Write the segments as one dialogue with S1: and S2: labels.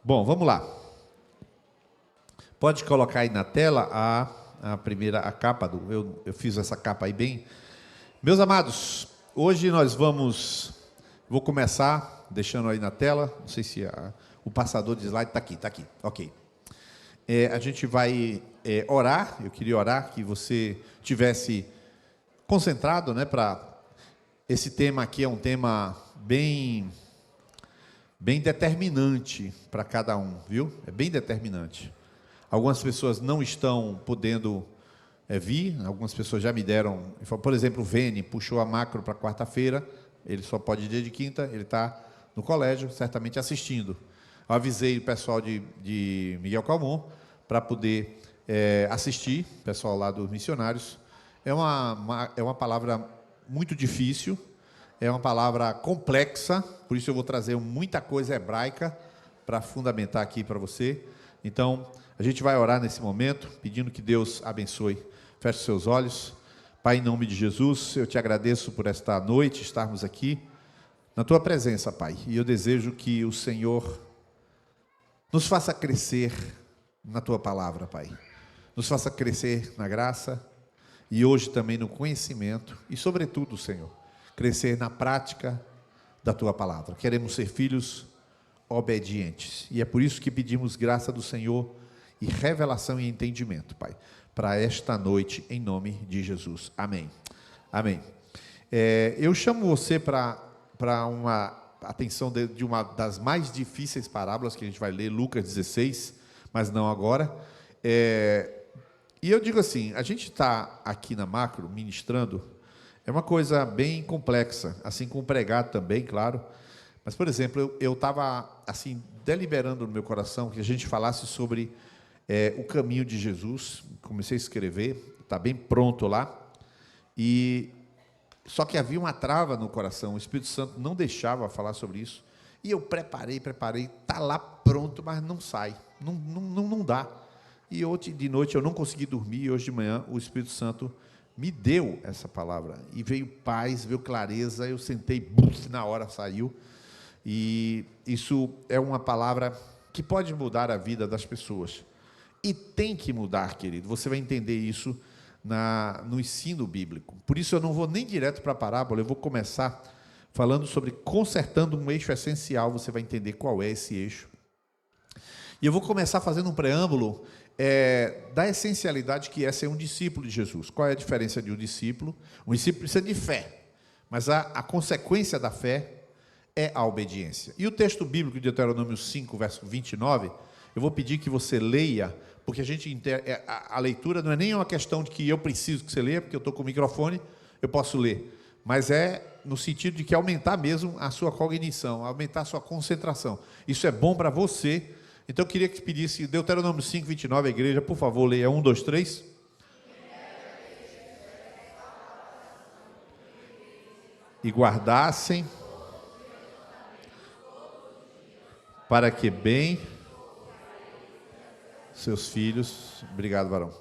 S1: Bom, vamos lá. Pode colocar aí na tela a capa eu fiz essa capa aí bem. Meus amados, hoje vou começar deixando aí na tela, não sei se o passador de slide está aqui, ok. A gente vai orar, eu queria orar que você tivesse concentrado, né, esse tema aqui é um tema bem determinante para cada um, viu? É bem determinante. Algumas pessoas não estão podendo vir, algumas pessoas já me deram, por exemplo, o Vene puxou a macro para quarta-feira, ele só pode dia de quinta, ele está no colégio, certamente assistindo. Eu avisei o pessoal de Miguel Calmon para poder assistir, o pessoal lá dos missionários. É uma palavra muito difícil, é uma palavra complexa, por isso eu vou trazer muita coisa hebraica para fundamentar aqui para você. Então, a gente vai orar nesse momento, pedindo que Deus abençoe. Feche seus olhos. Pai, em nome de Jesus, eu te agradeço por esta noite, estarmos aqui na tua presença, Pai. E eu desejo que o Senhor nos faça crescer na tua palavra, Pai. Nos faça crescer na graça e hoje também no conhecimento e, sobretudo, Senhor, crescer na prática da tua palavra. Queremos ser filhos obedientes. E é por isso que pedimos graça do Senhor e revelação e entendimento, Pai, para esta noite, em nome de Jesus. Amém. Amém. Eu chamo você para uma atenção de uma das mais difíceis parábolas que a gente vai ler, Lucas 16, mas não agora. E eu digo assim, a gente está aqui na macro, ministrando, é uma coisa bem complexa, assim como pregar também, claro. Mas, por exemplo, eu estava assim, deliberando no meu coração que a gente falasse sobre o caminho de Jesus. Comecei a escrever, está bem pronto lá. Só que havia uma trava no coração, o Espírito Santo não deixava falar sobre isso. E eu preparei, está lá pronto, mas não sai, não dá. E ontem de noite eu não consegui dormir, e hoje de manhã o Espírito Santo me deu essa palavra. E veio paz, veio clareza, eu sentei, na hora saiu. E isso é uma palavra que pode mudar a vida das pessoas. E tem que mudar, querido. Você vai entender isso no ensino bíblico. Por isso eu não vou nem direto para a parábola, eu vou começar falando sobre consertando um eixo essencial, você vai entender qual é esse eixo. E eu vou começar fazendo um preâmbulo da essencialidade que é ser um discípulo de Jesus. Qual é a diferença de um discípulo? Um discípulo precisa de fé, mas a consequência da fé é a obediência. E o texto bíblico de Deuteronômio 5, verso 29, eu vou pedir que você leia, porque a leitura não é nem uma questão de que eu preciso que você leia, porque eu estou com o microfone, eu posso ler, mas é no sentido de que aumentar mesmo a sua cognição, aumentar a sua concentração. Isso é bom para você. Então eu queria que pedisse Deuteronômio 5, 29, a igreja, por favor, leia 1, 2, 3. E guardassem para que bem seus filhos... Obrigado, varão.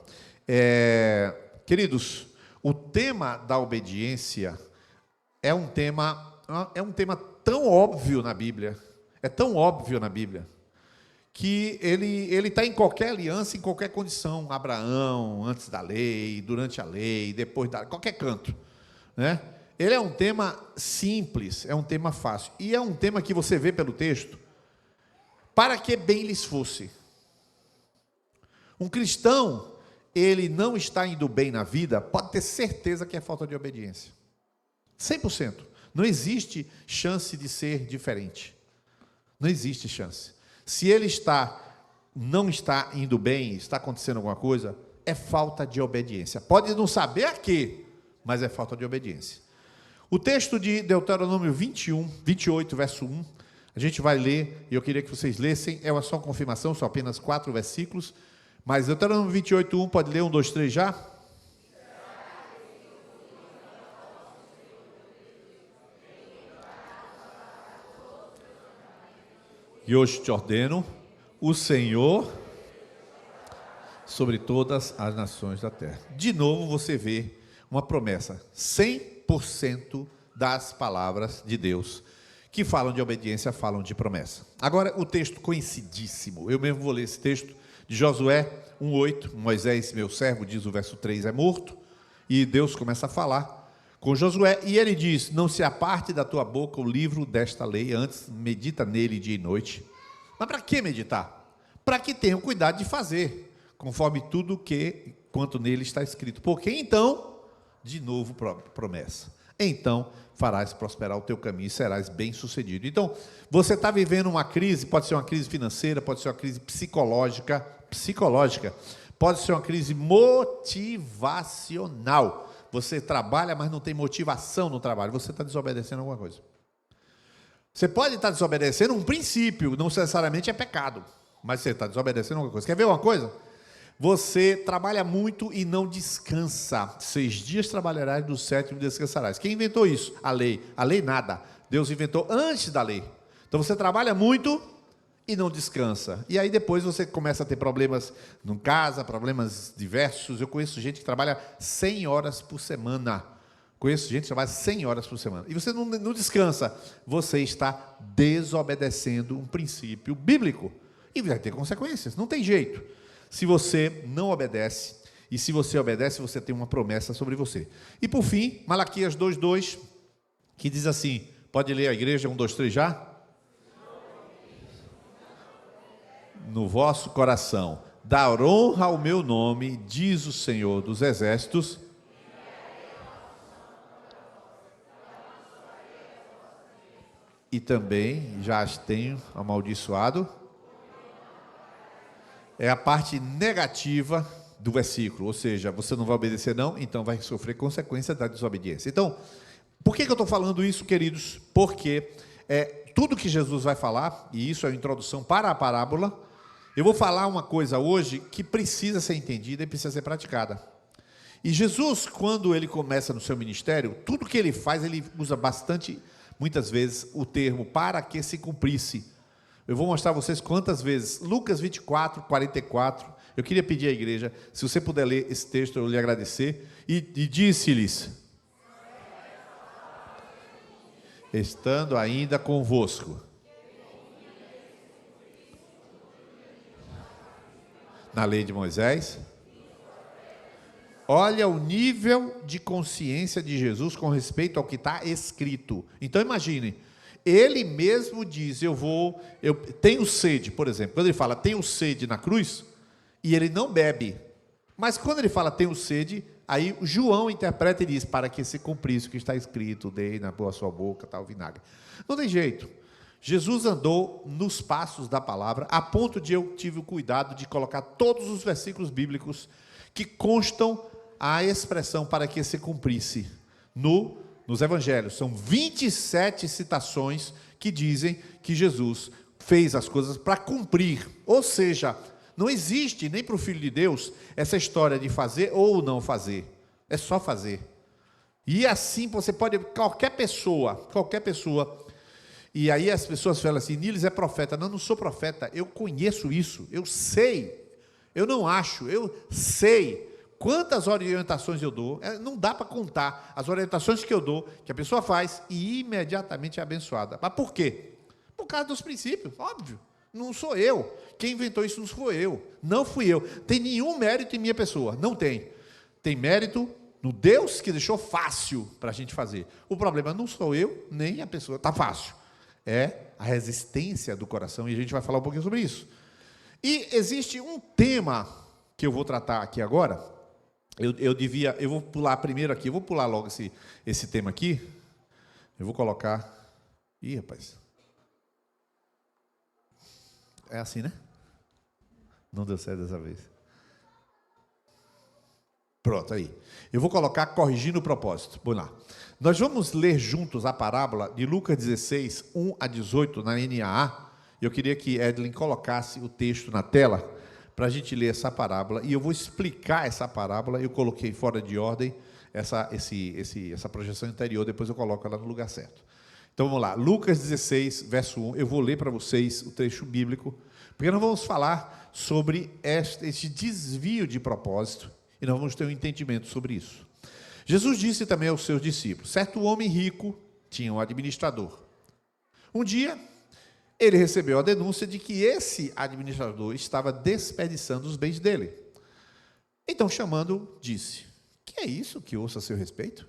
S1: Queridos, o tema da obediência é um tema tão óbvio na Bíblia, que ele está em qualquer aliança, em qualquer condição. Abraão, antes da lei, durante a lei, depois qualquer canto, né? Ele é um tema simples, é um tema fácil, e é um tema que você vê pelo texto, para que bem lhes fosse. Um cristão, ele não está indo bem na vida, pode ter certeza que é falta de obediência. 100%. Não existe chance de ser diferente. Não existe chance. Se ele não está indo bem, está acontecendo alguma coisa, é falta de obediência. Pode não saber a quê, mas é falta de obediência. O texto de Deuteronômio 28, verso 1, a gente vai ler, e eu queria que vocês lessem, é só uma confirmação, são apenas 4 versículos, mas Deuteronômio 28, 1, pode ler 1, 2, 3 já? E hoje te ordeno, o Senhor, sobre todas as nações da terra. De novo você vê uma promessa, 100% das palavras de Deus, que falam de obediência, falam de promessa. Agora, o texto conhecidíssimo, eu mesmo vou ler esse texto, de Josué 1:8, Moisés, meu servo, diz o verso 3, é morto, e Deus começa a falar com Josué, e ele diz, não se aparte da tua boca o livro desta lei, antes medita nele dia e noite. Mas para que meditar? Para que tenham cuidado de fazer, conforme tudo quanto nele está escrito. Porque então, de novo promessa, então farás prosperar o teu caminho e serás bem sucedido. Então, você está vivendo uma crise, pode ser uma crise financeira, pode ser uma crise psicológica, pode ser uma crise motivacional. Você trabalha, mas não tem motivação no trabalho, você está desobedecendo alguma coisa. Você pode estar desobedecendo um princípio, não necessariamente é pecado, mas você está desobedecendo alguma coisa. Quer ver uma coisa? Você trabalha muito e não descansa. 6 dias trabalharás, do 7º descansarás. Quem inventou isso? A lei. A lei nada. Deus inventou antes da lei. Então você trabalha muito e não descansa. E aí depois você começa a ter problemas em casa, problemas diversos. Eu conheço gente que trabalha 100 horas por semana. Conheço gente que trabalha 100 horas por semana. E você não descansa. Você está desobedecendo um princípio bíblico. E vai ter consequências. Não tem jeito. Se você não obedece, e se você obedece, você tem uma promessa sobre você. E por fim, Malaquias 2:2, que diz assim, pode ler a igreja, 1, 2, 3 já? No vosso coração, dar honra ao meu nome, diz o Senhor dos Exércitos. E também já as tenho amaldiçoado. É a parte negativa do versículo, ou seja, você não vai obedecer não, então vai sofrer consequência da desobediência. Então, por que eu estou falando isso, queridos? Porque tudo que Jesus vai falar, e isso é a introdução para a parábola, eu vou falar uma coisa hoje que precisa ser entendida e precisa ser praticada. E Jesus, quando ele começa no seu ministério, tudo que ele faz, ele usa muitas vezes, o termo para que se cumprisse. Eu vou mostrar a vocês quantas vezes. Lucas 24:44. Eu queria pedir à igreja, se você puder ler esse texto, eu lhe agradecer. E disse-lhes, estando ainda convosco, na lei de Moisés. Olha o nível de consciência de Jesus com respeito ao que está escrito. Então imagine, ele mesmo diz, eu tenho sede, por exemplo, quando ele fala tenho sede na cruz, e ele não bebe, mas quando ele fala tenho sede, aí João interpreta e diz, para que se cumprisse o que está escrito, dei na sua boca, tal vinagre. Não tem jeito, Jesus andou nos passos da palavra, a ponto de eu tive o cuidado de colocar todos os versículos bíblicos que constam a expressão para que se cumprisse nos evangelhos. São 27 citações que dizem que Jesus fez as coisas para cumprir. Ou seja, não existe nem para o Filho de Deus essa história de fazer ou não fazer. É só fazer. E assim você pode, qualquer pessoa, e aí as pessoas falam assim, Niles é profeta. Não, não sou profeta, eu conheço isso, eu sei, eu não acho, eu sei. Quantas orientações eu dou, não dá para contar as orientações que eu dou, que a pessoa faz e imediatamente é abençoada. Mas por quê? Por causa dos princípios, óbvio. Não sou eu. Quem inventou isso não foi eu. Não fui eu. Tem nenhum mérito em minha pessoa. Não tem. Tem mérito no Deus que deixou fácil para a gente fazer. O problema não sou eu, nem a pessoa. Está fácil. É a resistência do coração e a gente vai falar um pouquinho sobre isso. E existe um tema que eu vou tratar aqui agora. Eu vou pular primeiro aqui, eu vou pular logo esse tema aqui. Eu vou colocar. Ih, rapaz. É assim, né? Não deu certo dessa vez. Pronto, aí. Eu vou colocar corrigindo o propósito. Vamos lá. Nós vamos ler juntos a parábola de Lucas 16, 1 a 18, na NAA. Eu queria que Edlin colocasse o texto na tela, para a gente ler essa parábola, e eu vou explicar essa parábola. Eu coloquei fora de ordem essa projeção anterior, depois eu coloco ela no lugar certo. Então vamos lá, Lucas 16, verso 1, eu vou ler para vocês o trecho bíblico, porque nós vamos falar sobre este desvio de propósito, e nós vamos ter um entendimento sobre isso. Jesus disse também aos seus discípulos, certo homem rico tinha um administrador. Um dia, ele recebeu a denúncia de que esse administrador estava desperdiçando os bens dele. Então, chamando, disse: que é isso que ouço a seu respeito?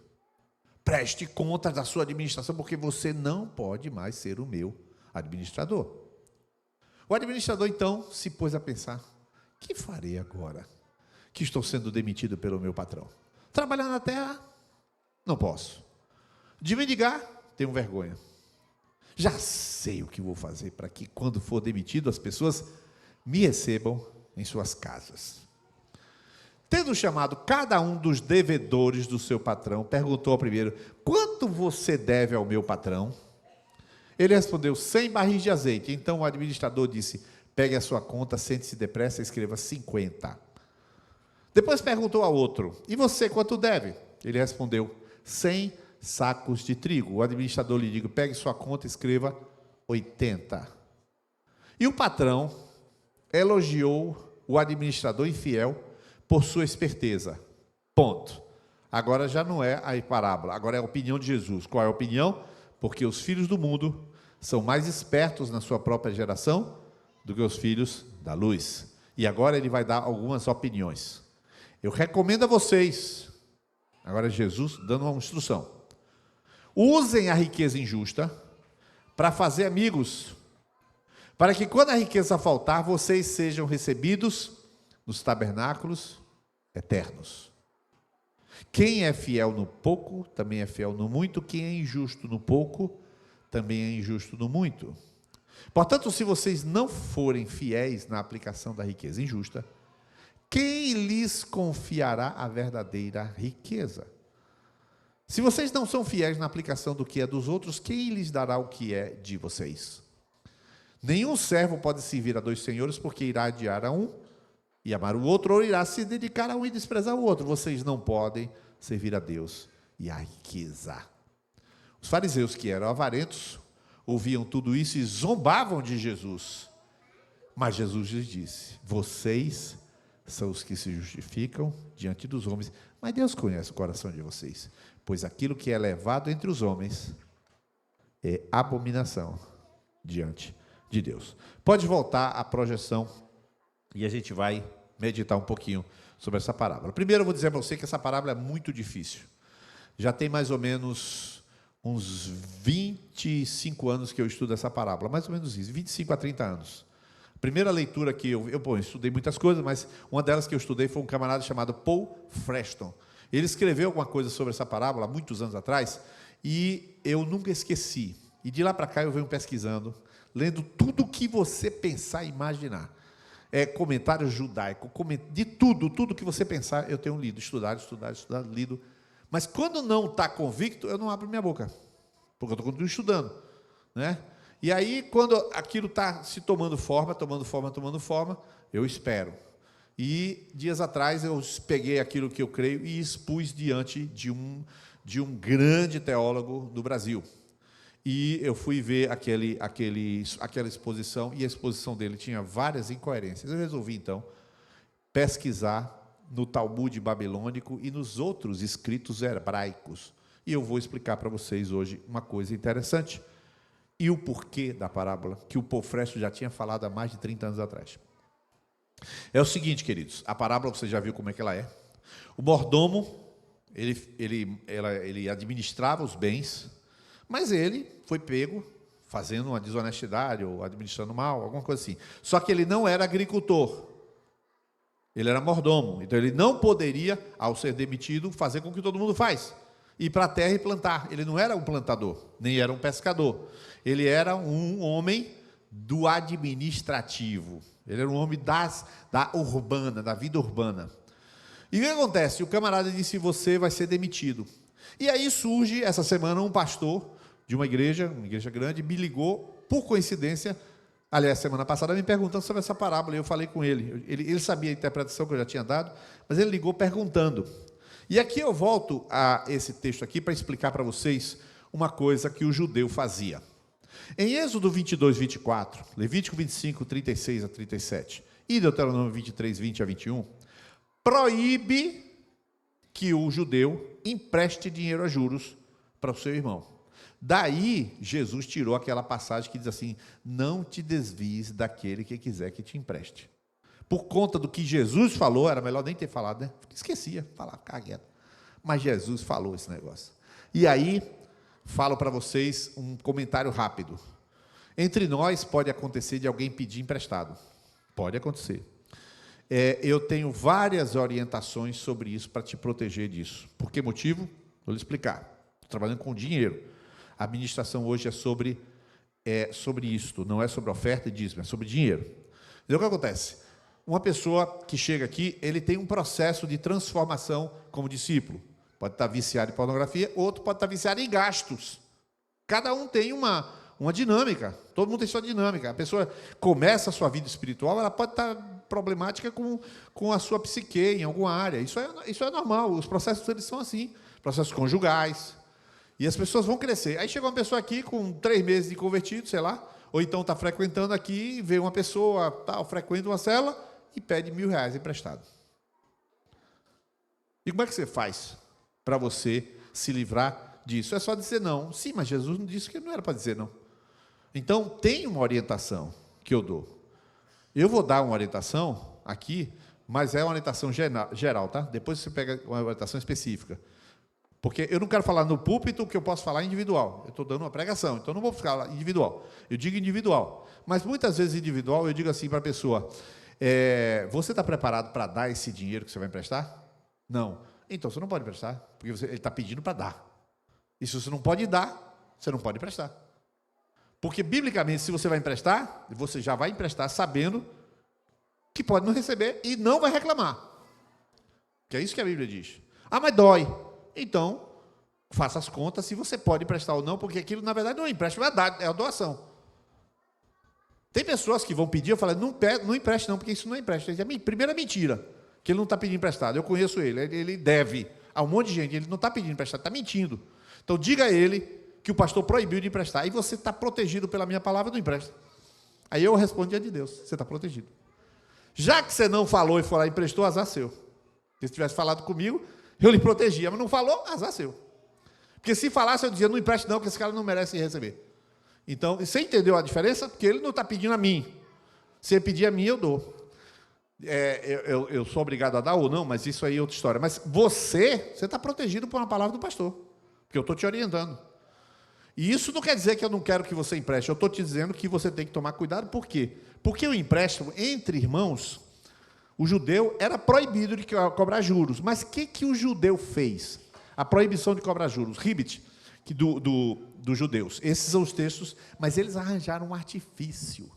S1: Preste contas da sua administração, porque você não pode mais ser o meu administrador. O administrador, então, se pôs a pensar: que farei agora que estou sendo demitido pelo meu patrão? Trabalhar na terra? Não posso. De mendigar? Tenho vergonha. Já sei o que vou fazer para que, quando for demitido, as pessoas me recebam em suas casas. Tendo chamado cada um dos devedores do seu patrão, perguntou ao primeiro: quanto você deve ao meu patrão? Ele respondeu: 100 barris de azeite. Então o administrador disse: pegue a sua conta, sente-se depressa e escreva 50. Depois perguntou ao outro: e você quanto deve? Ele respondeu: 100 sacos de trigo. O administrador lhe disse: pegue sua conta e escreva 80. E o patrão elogiou o administrador infiel por sua esperteza. Ponto. Agora já não é a parábola, agora é a opinião de Jesus. Qual é a opinião? Porque os filhos do mundo são mais espertos na sua própria geração do que os filhos da luz. E agora ele vai dar algumas opiniões. Eu recomendo a vocês, agora é Jesus dando uma instrução: usem a riqueza injusta para fazer amigos, para que quando a riqueza faltar, vocês sejam recebidos nos tabernáculos eternos. Quem é fiel no pouco, também é fiel no muito. Quem é injusto no pouco, também é injusto no muito. Portanto, se vocês não forem fiéis na aplicação da riqueza injusta, quem lhes confiará a verdadeira riqueza? Se vocês não são fiéis na aplicação do que é dos outros, quem lhes dará o que é de vocês? Nenhum servo pode servir a 2 senhores, porque irá odiar a um e amar o outro, ou irá se dedicar a um e desprezar o outro. Vocês não podem servir a Deus e a riqueza. Os fariseus, que eram avarentos, ouviam tudo isso e zombavam de Jesus. Mas Jesus lhes disse: vocês são os que se justificam diante dos homens, mas Deus conhece o coração de vocês, pois aquilo que é levado entre os homens é abominação diante de Deus. Pode voltar à projeção e a gente vai meditar um pouquinho sobre essa parábola. Primeiro eu vou dizer para você que essa parábola é muito difícil. Já tem mais ou menos uns 25 anos que eu estudo essa parábola, mais ou menos isso, 25 a 30 anos. A primeira leitura que eu estudei muitas coisas, mas uma delas que eu estudei foi um camarada chamado Paul Freston. Ele escreveu alguma coisa sobre essa parábola há muitos anos atrás e eu nunca esqueci. E de lá para cá eu venho pesquisando, lendo tudo o que você pensar e imaginar. Comentário judaico, de tudo que você pensar, eu tenho lido, estudado, lido. Mas quando não está convicto, eu não abro minha boca, porque eu estou estudando, né? E aí, quando aquilo está se tomando forma, eu espero. E dias atrás eu peguei aquilo que eu creio e expus diante de um grande teólogo do Brasil. E eu fui ver aquela exposição, e a exposição dele tinha várias incoerências. Eu resolvi, então, pesquisar no Talmud babilônico e nos outros escritos hebraicos. E eu vou explicar para vocês hoje uma coisa interessante e o porquê da parábola, que o Paul Freston já tinha falado há mais de 30 anos atrás. É o seguinte, queridos, a parábola você já viu como é que ela é. O mordomo, ele administrava os bens, mas ele foi pego fazendo uma desonestidade ou administrando mal, alguma coisa assim. Só que ele não era agricultor, ele era mordomo. Então ele não poderia, ao ser demitido, fazer com que todo mundo faz. Ir para a terra e plantar. Ele não era um plantador, nem era um pescador. Ele era um homem do administrativo. Ele era um homem da vida urbana. E o que acontece? O camarada disse: você vai ser demitido. E aí surge, essa semana, um pastor de uma igreja grande, me ligou, por coincidência, aliás, semana passada, me perguntando sobre essa parábola, e eu falei com ele. Ele sabia a interpretação que eu já tinha dado, mas ele ligou perguntando. E aqui eu volto a esse texto aqui para explicar para vocês uma coisa que o judeu fazia. Em Êxodo 22, 24, Levítico 25, 36 a 37, e Deuteronômio 23, 20 a 21, proíbe que o judeu empreste dinheiro a juros para o seu irmão. Daí, Jesus tirou aquela passagem que diz assim, não te desvies daquele que quiser que te empreste. Por conta do que Jesus falou, era melhor nem ter falado, né? Esquecia, falar, cagueta. Mas Jesus falou esse negócio. E aí, falo para vocês um comentário rápido. Entre nós, pode acontecer de alguém pedir emprestado. Pode acontecer. Eu tenho várias orientações sobre isso para te proteger disso. Por que motivo? Vou lhe explicar. Estou trabalhando com dinheiro. A administração hoje é sobre isto, não é sobre oferta e dízimo, é sobre dinheiro. Então, o que acontece? Uma pessoa que chega aqui, ele tem um processo de transformação como discípulo. Pode estar viciado em pornografia, outro pode estar viciado em gastos. Cada um tem uma dinâmica, todo mundo tem sua dinâmica. A pessoa começa a sua vida espiritual, ela pode estar problemática com a sua psique em alguma área. Isso é normal, os processos eles são assim, processos conjugais. E as pessoas vão crescer. Aí chega uma pessoa aqui com 3 meses de convertido, sei lá, ou então está frequentando aqui, vê uma pessoa, frequenta uma célula e pede R$1.000 emprestado. E como é que você faz para você se livrar disso? É só dizer não. Sim, mas Jesus não disse que não era para dizer não. Então, tem uma orientação que eu dou. Eu vou dar uma orientação aqui, mas é uma orientação geral, tá? Depois você pega uma orientação específica. Porque eu não quero falar no púlpito o que eu posso falar individual. Eu estou dando uma pregação, então eu não vou falar individual. Eu digo individual. Mas muitas vezes individual eu digo assim para a pessoa, você está preparado para dar esse dinheiro que você vai emprestar? Não. Então você não pode emprestar, porque ele está pedindo para dar. E se você não pode dar, você não pode emprestar. Porque, biblicamente, se você vai emprestar, você já vai emprestar sabendo que pode não receber e não vai reclamar. Que é isso que a Bíblia diz. Ah, mas dói. Então, faça as contas se você pode emprestar ou não, porque aquilo, na verdade, não é empréstimo, é a doação. Tem pessoas que vão pedir, eu falo, não empreste não, porque isso não é empréstimo. Primeiro é mentira, que ele não está pedindo emprestado. Eu conheço ele deve a um monte de gente, ele não está pedindo emprestado, está mentindo. Então, diga a ele que o pastor proibiu de emprestar, e você está protegido pela minha palavra do empréstimo. Aí eu respondo diante de Deus, você está protegido. Já que você não falou e foi lá e emprestou, azar seu. Se tivesse falado comigo, eu lhe protegia, mas não falou, azar seu. Porque se falasse, eu dizia, não empreste não, porque esse cara não merece receber. Então, você entendeu a diferença? Porque ele não está pedindo a mim. Se ele pedir a mim, eu dou. Eu sou obrigado a dar ou não, mas isso aí é outra história. Mas você está protegido por uma palavra do pastor, porque eu estou te orientando. E isso não quer dizer que eu não quero que você empreste, eu estou te dizendo que você tem que tomar cuidado, por quê? Porque o empréstimo entre irmãos, o judeu era proibido de cobrar juros, mas o que o judeu fez? A proibição de cobrar juros, Ribit, dos judeus, esses são os textos, mas eles arranjaram um artifício,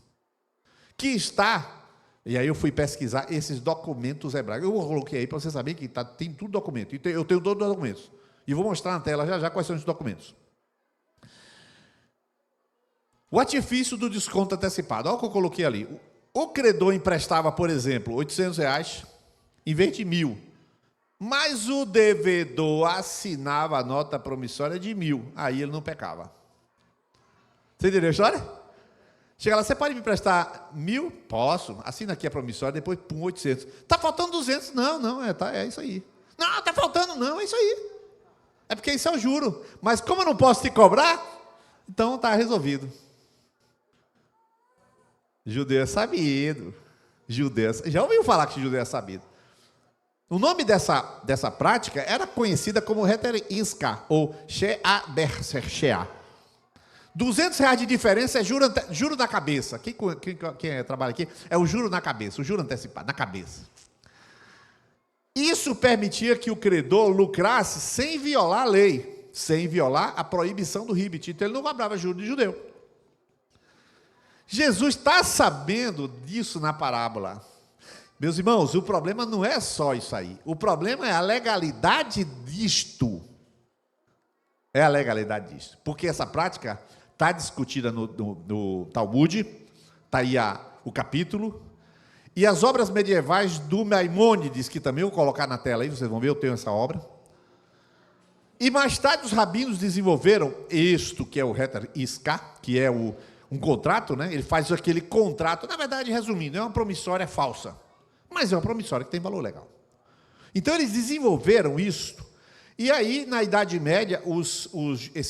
S1: que está, e aí eu fui pesquisar esses documentos hebraicos, eu coloquei aí para você saber que tem tudo documento, eu tenho todos os documentos, e vou mostrar na tela já quais são os documentos. O artifício do desconto antecipado. Olha o que eu coloquei ali. O credor emprestava, por exemplo, R$800 em vez de 1.000. Mas o devedor assinava a nota promissória de 1.000. Aí ele não pecava. Você entendeu a história? Chega lá, você pode me emprestar 1.000? Posso. Assina aqui a promissória, depois pum, 800. Está faltando 200? Não, é isso aí. Não, está faltando, não, é isso aí. É porque isso é o juro. Mas como eu não posso te cobrar, então está resolvido. Judeu é sabido. Já ouviu falar que judeu é sabido? O nome dessa prática era conhecida como heter iska, ou she'a. R$200 de diferença é juro na cabeça. Quem trabalha aqui é o juro na cabeça, o juro antecipado, na cabeça. Isso permitia que o credor lucrasse sem violar a lei, sem violar a proibição do Ribit. Então ele não cobrava juro de judeu. Jesus está sabendo disso na parábola. Meus irmãos, o problema não é só isso aí. O problema é a legalidade disto. É a legalidade disto. Porque essa prática está discutida no Talmud, está aí o capítulo, e as obras medievais do Maimônides, que também eu vou colocar na tela aí, vocês vão ver, eu tenho essa obra. E mais tarde os rabinos desenvolveram isto, que é o heter iska, que é um contrato, né? Ele faz aquele contrato, na verdade, resumindo, é uma promissória falsa, mas é uma promissória que tem valor legal. Então eles desenvolveram isto, E aí, na Idade Média,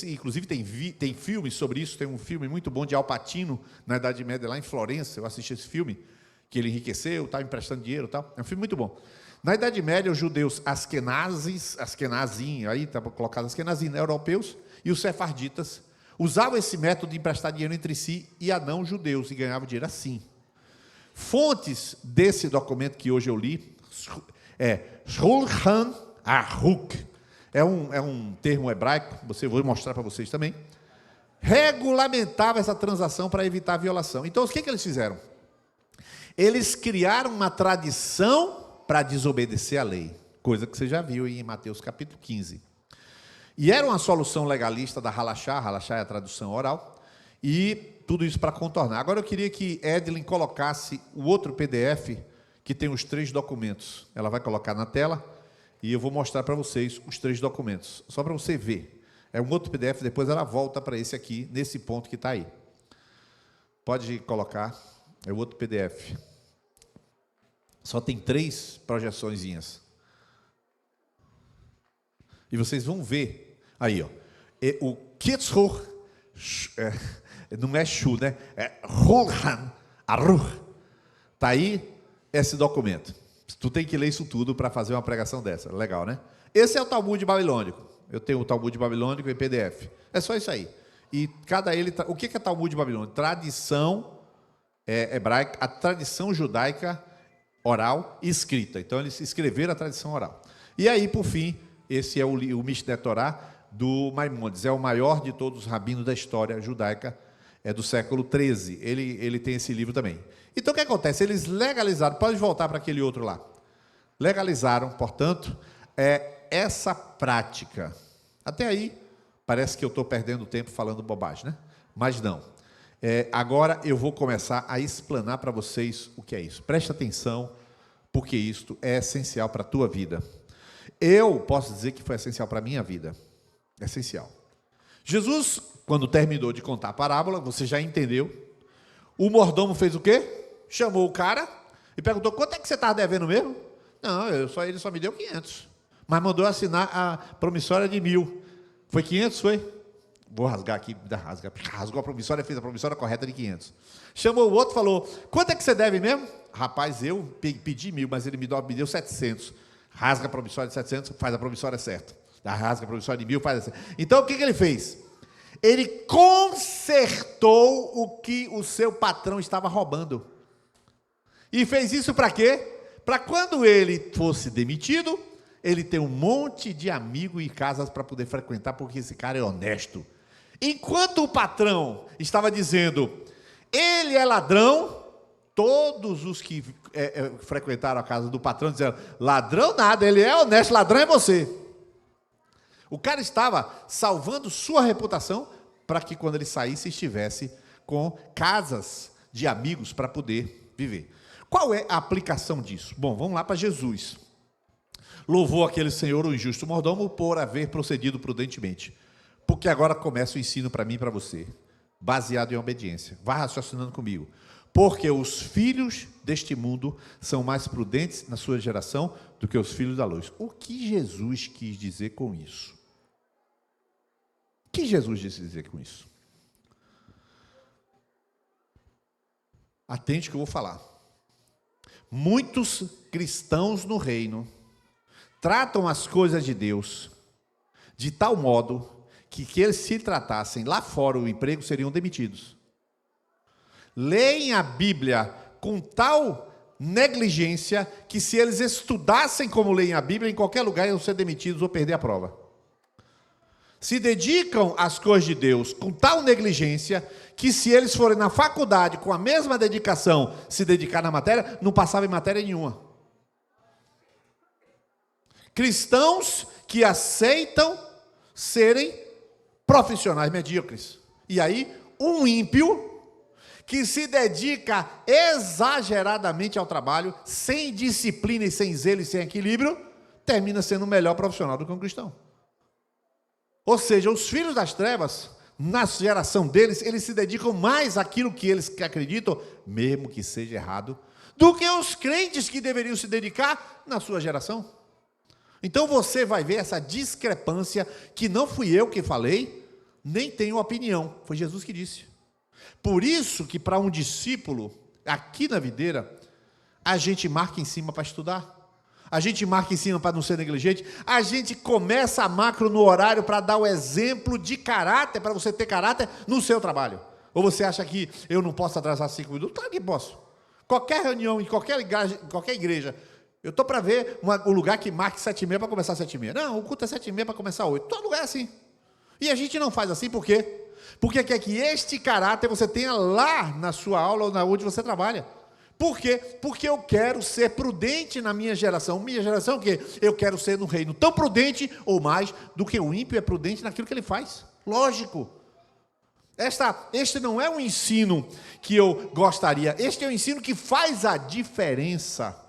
S1: inclusive tem filmes sobre isso, tem um filme muito bom de Al Pacino, na Idade Média, lá em Florença, eu assisti esse filme, que ele enriqueceu, estava emprestando dinheiro e tal, é um filme muito bom. Na Idade Média, os judeus askenazim, aí está colocado askenazim, né, europeus, e os sefarditas, usavam esse método de emprestar dinheiro entre si e a não judeus, e ganhavam dinheiro assim. Fontes desse documento que hoje eu li, Shulchan Aruch, é um termo hebraico, vou mostrar para vocês também, regulamentava essa transação para evitar a violação. Então, o que eles fizeram? Eles criaram uma tradição para desobedecer a lei, coisa que você já viu em Mateus capítulo 15. E era uma solução legalista da halachá é a tradução oral, e tudo isso para contornar. Agora eu queria que Edlin colocasse o outro PDF, que tem os 3 documentos. Ela vai colocar na tela, e eu vou mostrar para vocês os 3 documentos, só para você ver. É um outro PDF, depois ela volta para esse aqui, nesse ponto que está aí. Pode colocar, é o outro PDF. Só tem 3 projeçõezinhas. E vocês vão ver, aí, ó, o Kitzur, não é Shu, né? É Shulchan Aruch. Está aí esse documento. Tu tem que ler isso tudo para fazer uma pregação dessa. Legal, né? Esse é o Talmud babilônico. Eu tenho o Talmud babilônico em PDF. É só isso aí. E o que é Talmud babilônico? Tradição hebraica, a tradição judaica oral e escrita. Então, eles escreveram a tradição oral. E aí, por fim, esse é o Mishneh Torah do Maimônides. É o maior de todos os rabinos da história judaica, é do século XIII. Ele tem esse livro também. Então, o que acontece? Eles legalizaram, pode voltar para aquele outro lá. Legalizaram, portanto, essa prática. Até aí, parece que eu estou perdendo tempo falando bobagem, né? Mas não. Agora eu vou começar a explanar para vocês o que é isso. Preste atenção, porque isto é essencial para a tua vida. Eu posso dizer que foi essencial para a minha vida. Essencial. Jesus, quando terminou de contar a parábola, você já entendeu, o mordomo fez o quê? Chamou o cara e perguntou, quanto é que você estava devendo mesmo? Não, ele só me deu 500. Mas mandou assinar a promissória de 1.000. Foi 500, foi? Vou rasgar aqui, rasgou a promissória, fez a promissória correta de 500. Chamou o outro e falou, quanto é que você deve mesmo? Rapaz, eu pedi 1.000, mas ele me deu 700. Rasga a promissória de 700, faz a promissória certa. Rasga a promissória de 1.000, faz assim. Então, o que ele fez? Ele consertou o que o seu patrão estava roubando. E fez isso para quê? Para quando ele fosse demitido, ele ter um monte de amigo e casas para poder frequentar, porque esse cara é honesto. Enquanto o patrão estava dizendo, ele é ladrão, todos os que frequentaram a casa do patrão disseram, ladrão nada, ele é honesto, ladrão é você. O cara estava salvando sua reputação para que quando ele saísse estivesse com casas de amigos para poder viver. Qual é a aplicação disso? Bom, vamos lá para Jesus. Louvou aquele senhor, o injusto mordomo, por haver procedido prudentemente. Porque agora começa o ensino para mim e para você, baseado em obediência. Vá raciocinando comigo. Porque os filhos deste mundo são mais prudentes na sua geração do que os filhos da luz. O que Jesus quis dizer com isso? O que Jesus quis dizer com isso? Atente que eu vou falar. Muitos cristãos no reino tratam as coisas de Deus de tal modo que eles se tratassem lá fora o emprego seriam demitidos. Leem a Bíblia com tal negligência que se eles estudassem como leem a Bíblia, em qualquer lugar iam ser demitidos ou perder a prova. Se dedicam às coisas de Deus com tal negligência que se eles forem na faculdade com a mesma dedicação se dedicar na matéria, não passavam em matéria nenhuma. Cristãos que aceitam serem profissionais medíocres. E aí, um ímpio que se dedica exageradamente ao trabalho, sem disciplina e sem zelo e sem equilíbrio, termina sendo o melhor profissional do que um cristão. Ou seja, os filhos das trevas, na geração deles, eles se dedicam mais àquilo que eles acreditam, mesmo que seja errado, do que os crentes que deveriam se dedicar na sua geração. Então você vai ver essa discrepância que não fui eu que falei, nem tenho opinião, foi Jesus que disse. Por isso que para um discípulo, aqui na videira, a gente marca em cima para estudar. A gente marca em cima para não ser negligente. A gente começa a macro no horário para dar o exemplo de caráter, para você ter caráter no seu trabalho. Ou você acha que eu não posso atrasar 5 minutos? Claro que posso. Qualquer reunião, em qualquer igreja, eu estou para ver um lugar que marque 7h30 para começar 7h30. Não, o culto é 7h30 para começar 8. Todo lugar é assim. E a gente não faz assim por quê? Porque quer que este caráter você tenha lá na sua aula ou na onde você trabalha. Por quê? Porque eu quero ser prudente na minha geração. Minha geração o quê? Eu quero ser no reino tão prudente ou mais do que o ímpio é prudente naquilo que ele faz. Lógico. Este não é um ensino que eu gostaria. Este é um ensino que faz a diferença.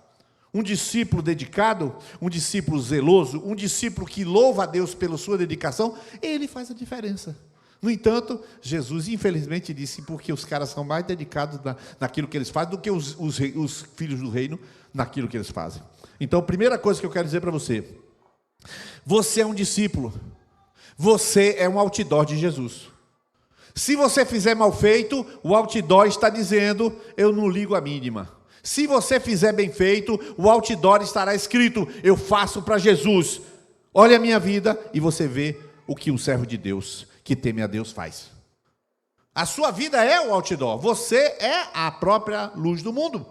S1: Um discípulo dedicado, um discípulo zeloso, um discípulo que louva a Deus pela sua dedicação, ele faz a diferença. No entanto, Jesus infelizmente disse, porque os caras são mais dedicados naquilo que eles fazem do que os filhos do reino naquilo que eles fazem. Então, a primeira coisa que eu quero dizer para você, você é um discípulo, você é um outdoor de Jesus. Se você fizer mal feito, o outdoor está dizendo, eu não ligo a mínima. Se você fizer bem feito, o outdoor estará escrito, eu faço para Jesus. Olha a minha vida e você vê o que um servo de Deus, que teme a Deus, faz. A sua vida é o outdoor, você é a própria luz do mundo.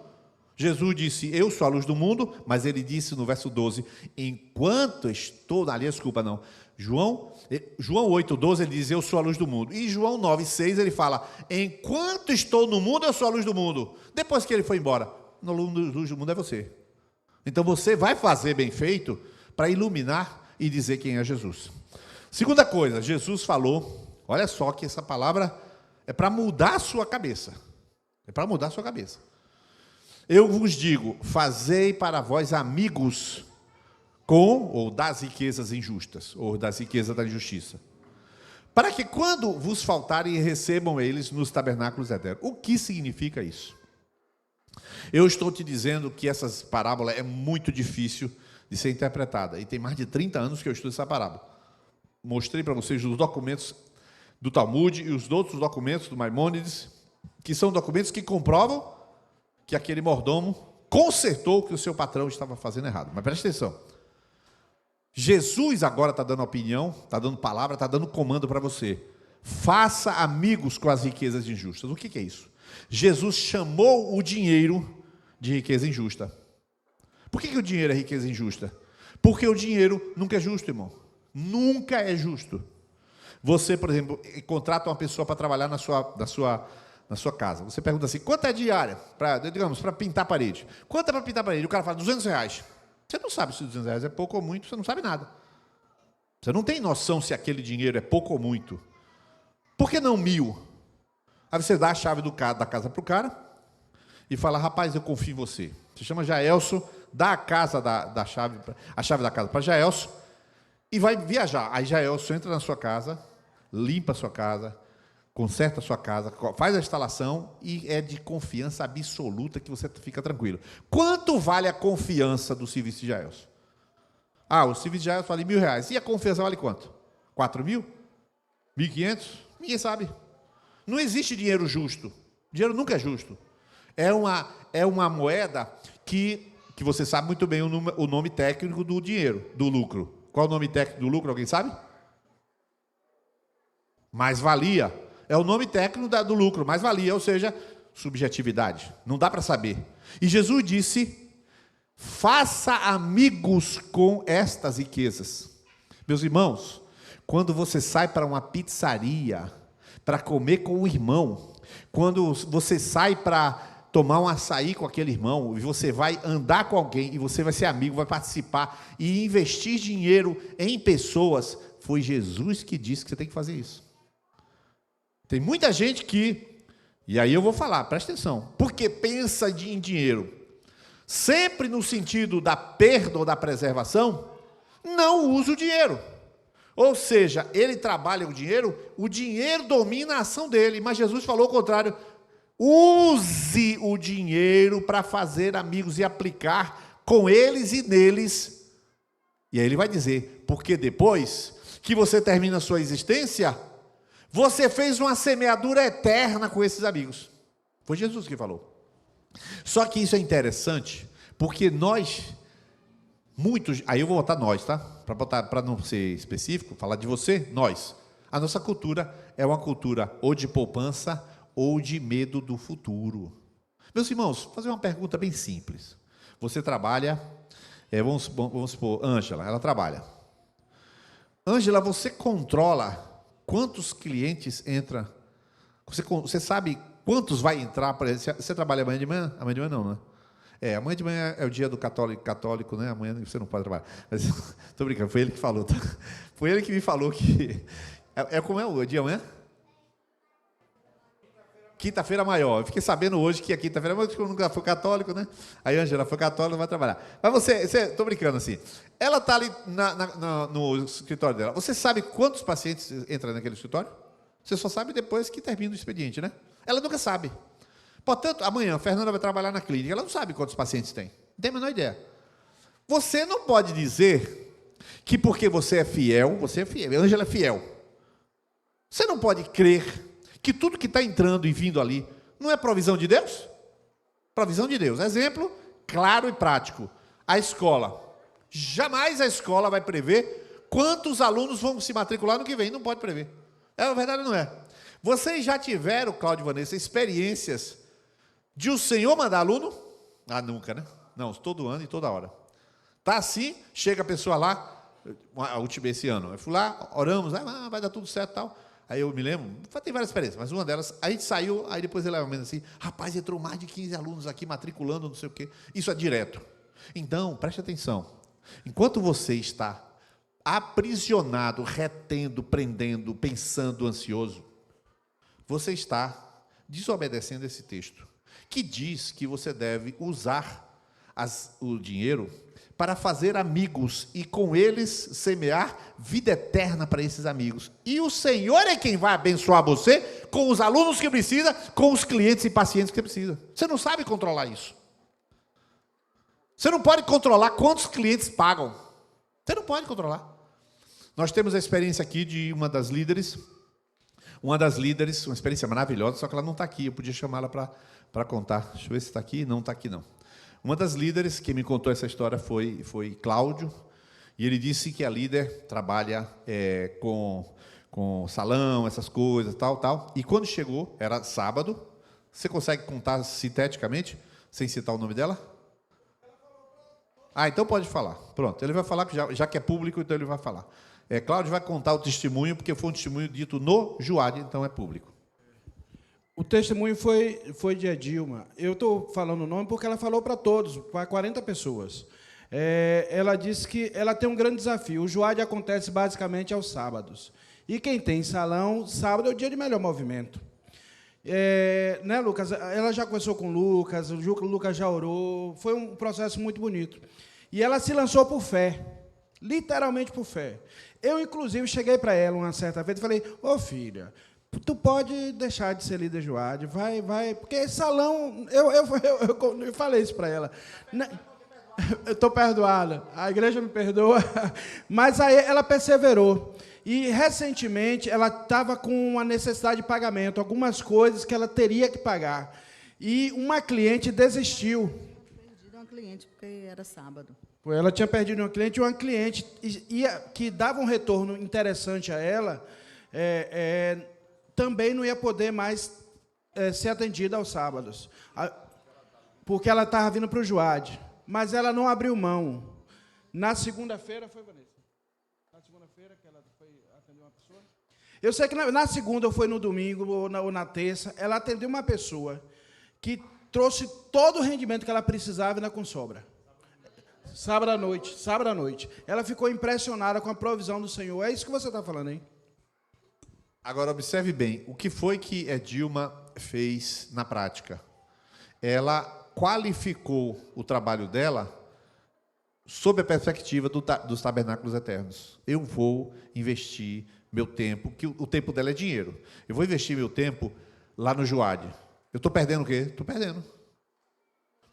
S1: Jesus disse, eu sou a luz do mundo, mas ele disse no verso 12, enquanto estou, aliás, desculpa não, João 8,12 ele diz, eu sou a luz do mundo. E João 9,6 ele fala, enquanto estou no mundo, eu sou a luz do mundo. Depois que ele foi embora, a luz do mundo é você. Então você vai fazer bem feito para iluminar e dizer quem é Jesus. Segunda coisa, Jesus falou, olha só que essa palavra é para mudar a sua cabeça. É para mudar a sua cabeça. Eu vos digo, fazei para vós amigos com ou das riquezas injustas, ou das riquezas da injustiça, para que quando vos faltarem, recebam eles nos tabernáculos eternos. O que significa isso? Eu estou te dizendo que essa parábola é muito difícil de ser interpretada, e tem mais de 30 anos que eu estudo essa parábola. Mostrei para vocês os documentos do Talmud e os outros documentos do Maimônides, que são documentos que comprovam que aquele mordomo consertou o que o seu patrão estava fazendo errado. Mas preste atenção. Jesus agora está dando opinião, está dando palavra, está dando comando para você. Faça amigos com as riquezas injustas. O que é isso? Jesus chamou o dinheiro de riqueza injusta. Por que o dinheiro é riqueza injusta? Porque o dinheiro nunca é justo, irmão. Nunca é justo. Você, por exemplo, contrata uma pessoa para trabalhar na sua casa. Você pergunta assim, quanto é diária? Para pintar a parede. Quanto é para pintar a parede? O cara fala, R$200. Você não sabe se R$200 é pouco ou muito, você não sabe nada. Você não tem noção se aquele dinheiro é pouco ou muito. Por que não 1.000? Aí você dá a chave da casa para o cara e fala, rapaz, eu confio em você. Você chama Jaelson, dá a chave da casa para Jaelson e vai viajar. Aí Jaelson entra na sua casa, limpa a sua casa, conserta a sua casa, faz a instalação e é de confiança absoluta que você fica tranquilo. Quanto vale a confiança do serviço de Jaelson? O serviço de Jaelson vale R$1.000. E a confiança vale quanto? 4.000? 1.500? Ninguém sabe. Não existe dinheiro justo. Dinheiro nunca é justo. É uma moeda que você sabe muito bem o nome técnico do dinheiro, do lucro. Qual é o nome técnico do lucro? Alguém sabe? Mais-valia. É o nome técnico do lucro, mais-valia, ou seja, subjetividade. Não dá para saber. E Jesus disse, faça amigos com estas riquezas. Meus irmãos, quando você sai para uma pizzaria, para comer com o irmão, quando você sai para tomar um açaí com aquele irmão, e você vai andar com alguém, e você vai ser amigo, vai participar, e investir dinheiro em pessoas, foi Jesus que disse que você tem que fazer isso. Tem muita gente que, e aí eu vou falar, presta atenção, porque pensa em dinheiro, sempre no sentido da perda ou da preservação, não usa o dinheiro. Ou seja, ele trabalha o dinheiro domina a ação dele, mas Jesus falou o contrário, use o dinheiro para fazer amigos e aplicar com eles e neles, E aí ele vai dizer, porque depois que você termina a sua existência, você fez uma semeadura eterna com esses amigos. Foi Jesus que falou. Só que isso é interessante, porque nós, muitos, aí eu vou botar nós, tá? Para não ser específico, falar de você, nós. A nossa cultura é uma cultura ou de poupança ou de medo do futuro. Meus irmãos, vou fazer uma pergunta bem simples. Você trabalha, vamos supor, Ângela, ela trabalha. Ângela, você controla quantos clientes entram? Você sabe quantos vai entrar? Você trabalha amanhã de manhã? Amanhã de manhã não, né? Amanhã de manhã é o dia do católico, né? Amanhã você não pode trabalhar. Estou brincando, foi ele que falou. Tá? Foi ele que me falou que... como é o dia amanhã? Quinta-feira maior. Eu fiquei sabendo hoje que a quinta-feira, mas eu nunca fui católico, né? Aí a Ângela foi católica, vai trabalhar. Mas estou brincando assim. Ela está ali no escritório dela. Você sabe quantos pacientes entram naquele escritório? Você só sabe depois que termina o expediente, né? Ela nunca sabe. Portanto, amanhã a Fernanda vai trabalhar na clínica. Ela não sabe quantos pacientes tem. Não tem a menor ideia. Você não pode dizer que porque você é fiel, a Ângela é fiel. Você não pode crer que tudo que está entrando e vindo ali não é provisão de Deus? Provisão de Deus. Exemplo claro e prático. A escola. Jamais a escola vai prever quantos alunos vão se matricular no que vem. Não pode prever. É verdade ou não é? Vocês já tiveram, Cláudio e Vanessa, experiências de o Senhor mandar aluno? Ah, nunca, né? Não, todo ano e toda hora. Tá assim, chega a pessoa lá, a última esse ano. Eu fui lá, oramos, vai dar tudo certo e tal. Aí eu me lembro, tem várias experiências, mas uma delas, a gente saiu, aí depois ele vai assim, rapaz, entrou mais de 15 alunos aqui matriculando, não sei o quê. Isso é direto. Então, preste atenção. Enquanto você está aprisionado, retendo, prendendo, pensando, ansioso, você está desobedecendo esse texto, que diz que você deve usar o dinheiro para fazer amigos e com eles semear vida eterna para esses amigos. E o Senhor é quem vai abençoar você com os alunos que precisa, com os clientes e pacientes que precisa. Você não sabe controlar isso. Você não pode controlar quantos clientes pagam. Você não pode controlar. Nós temos a experiência aqui de uma das líderes, uma experiência maravilhosa, só que ela não está aqui, eu podia chamá-la para contar. Deixa eu ver se está aqui. Não está aqui, não. Uma das líderes que me contou essa história foi Cláudio, e ele disse que a líder trabalha com salão, essas coisas, tal. E quando chegou, era sábado, você consegue contar sinteticamente, sem citar o nome dela? Ah, então pode falar. Pronto, ele vai falar, já que é público, então ele vai falar. Cláudio vai contar o testemunho, porque foi um testemunho dito no Juad, então é público.
S2: O testemunho foi de Edilma. Eu estou falando o nome porque ela falou para todos, para 40 pessoas. Ela disse que ela tem um grande desafio. O Juad acontece basicamente aos sábados. E quem tem salão, sábado é o dia de melhor movimento. Né, Lucas? Ela já conversou com o Lucas já orou. Foi um processo muito bonito. E ela se lançou por fé. Literalmente por fé. Eu, inclusive, cheguei para ela uma certa vez e falei, filha, tu pode deixar de ser líder Juad, vai, porque salão, eu falei isso para ela. Eu estou perdoada, a igreja me perdoa, mas aí ela perseverou. E, recentemente, ela estava com uma necessidade de pagamento, algumas coisas que ela teria que pagar. E uma cliente desistiu.
S3: Perdi uma cliente, porque era sábado.
S2: Ela tinha perdido uma cliente, que dava um retorno interessante a ela, também não ia poder mais ser atendida aos sábados, porque ela estava vindo para o Juad, mas ela não abriu mão. Na segunda-feira, foi, Vanessa? Na segunda-feira que ela foi atender uma pessoa? Eu sei que na segunda, ou foi no domingo, ou na terça, ela atendeu uma pessoa que trouxe todo o rendimento que ela precisava ainda com sobra. Sábado à noite. Ela ficou impressionada com a provisão do Senhor. É isso que você está falando, hein?
S1: Agora, observe bem, o que foi que Edilma fez na prática? Ela qualificou o trabalho dela sob a perspectiva dos tabernáculos eternos. Eu vou investir meu tempo, que o tempo dela é dinheiro. Eu vou investir meu tempo lá no Juad. Eu estou perdendo o quê? Estou perdendo.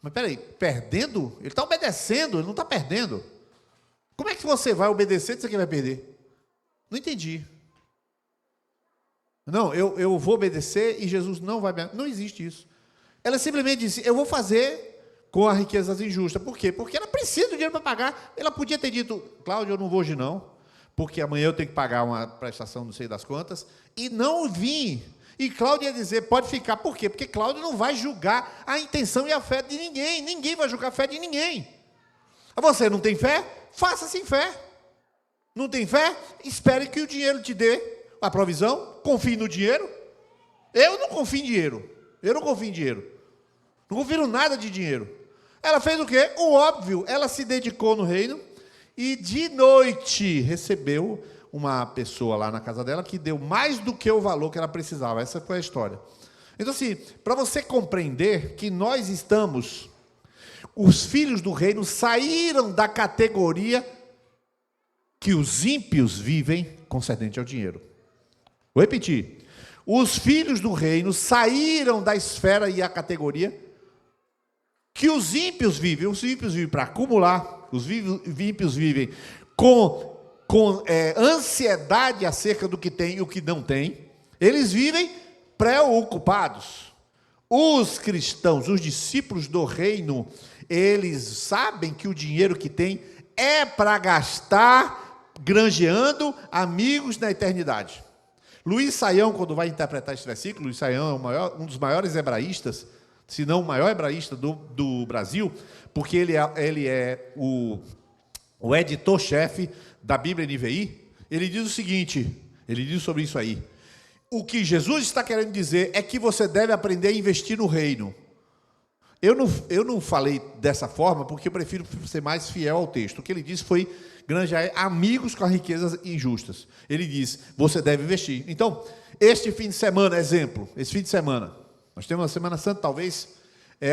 S1: Mas, peraí, perdendo? Ele está obedecendo, ele não está perdendo. Como é que você vai obedecer se você vai perder? Não entendi. Não, eu vou obedecer e Jesus não vai me... Não existe isso. Ela simplesmente disse, eu vou fazer com as riquezas injustas. Por quê? Porque ela precisa do dinheiro para pagar. Ela podia ter dito, Cláudio, eu não vou hoje não, porque amanhã eu tenho que pagar uma prestação, não sei das quantas, e não vim. E Cláudio ia dizer, pode ficar. Por quê? Porque Cláudio não vai julgar a intenção e a fé de ninguém. Ninguém vai julgar a fé de ninguém. Você não tem fé? Faça sem fé. Não tem fé? Espere que o dinheiro te dê a provisão. Confie no dinheiro. Eu não confio em dinheiro. Eu não confio em dinheiro. Não confio em nada de dinheiro. Ela fez o quê? O óbvio. Ela se dedicou no reino e de noite recebeu uma pessoa lá na casa dela que deu mais do que o valor que ela precisava. Essa foi a história. Então, assim, para você compreender que nós estamos... Os filhos do reino saíram da categoria que os ímpios vivem concernente ao dinheiro. Vou repetir. Os filhos do reino saíram da esfera e a categoria que os ímpios vivem. Os ímpios vivem para acumular, os ímpios vivem com ansiedade acerca do que tem e o que não tem. Eles vivem preocupados. Os cristãos, os discípulos do reino, eles sabem que o dinheiro que tem é para gastar granjeando amigos na eternidade. Luiz Saião, quando vai interpretar esse versículo, Luiz Saião é um dos maiores hebraístas, se não o maior hebraísta do Brasil, porque ele é o editor-chefe da Bíblia NVI. Ele diz o seguinte, ele diz sobre isso aí: o que Jesus está querendo dizer é que você deve aprender a investir no reino. Eu não falei dessa forma porque eu prefiro ser mais fiel ao texto. O que ele disse foi granjear amigos com as riquezas injustas. Ele diz, você deve investir. Então, este fim de semana, exemplo, esse fim de semana, nós temos uma Semana Santa, talvez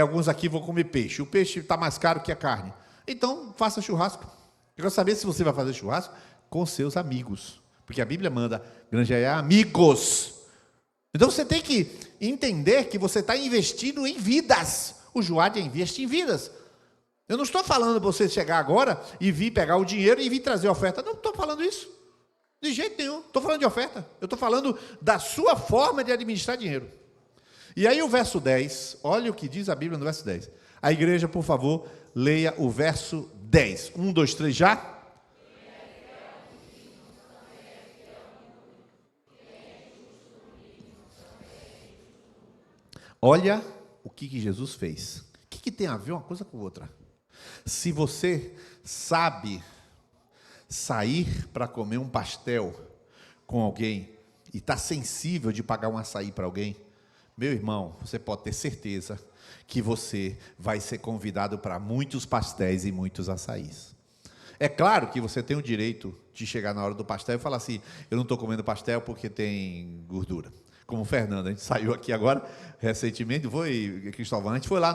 S1: alguns aqui vão comer peixe. O peixe está mais caro que a carne. Então, faça churrasco. Eu quero saber se você vai fazer churrasco com seus amigos. Porque a Bíblia manda granjear amigos. Então, você tem que entender que você está investindo em vidas. O Joad investe em vidas. Eu não estou falando para você chegar agora e vir pegar o dinheiro e vir trazer oferta. Não estou falando isso. De jeito nenhum. Estou falando de oferta. Eu estou falando da sua forma de administrar dinheiro. E aí o verso 10, olha o que diz a Bíblia no verso 10. A igreja, por favor, leia o verso 10. 1, 2, 3, já? Olha o que Jesus fez. O que tem a ver uma coisa com outra? Se você sabe sair para comer um pastel com alguém e está sensível de pagar um açaí para alguém, meu irmão, você pode ter certeza que você vai ser convidado para muitos pastéis e muitos açaís. É claro que você tem o direito de chegar na hora do pastel e falar assim, eu não estou comendo pastel porque tem gordura. Como o Fernando, a gente saiu aqui agora, recentemente, Cristóvão, a gente foi lá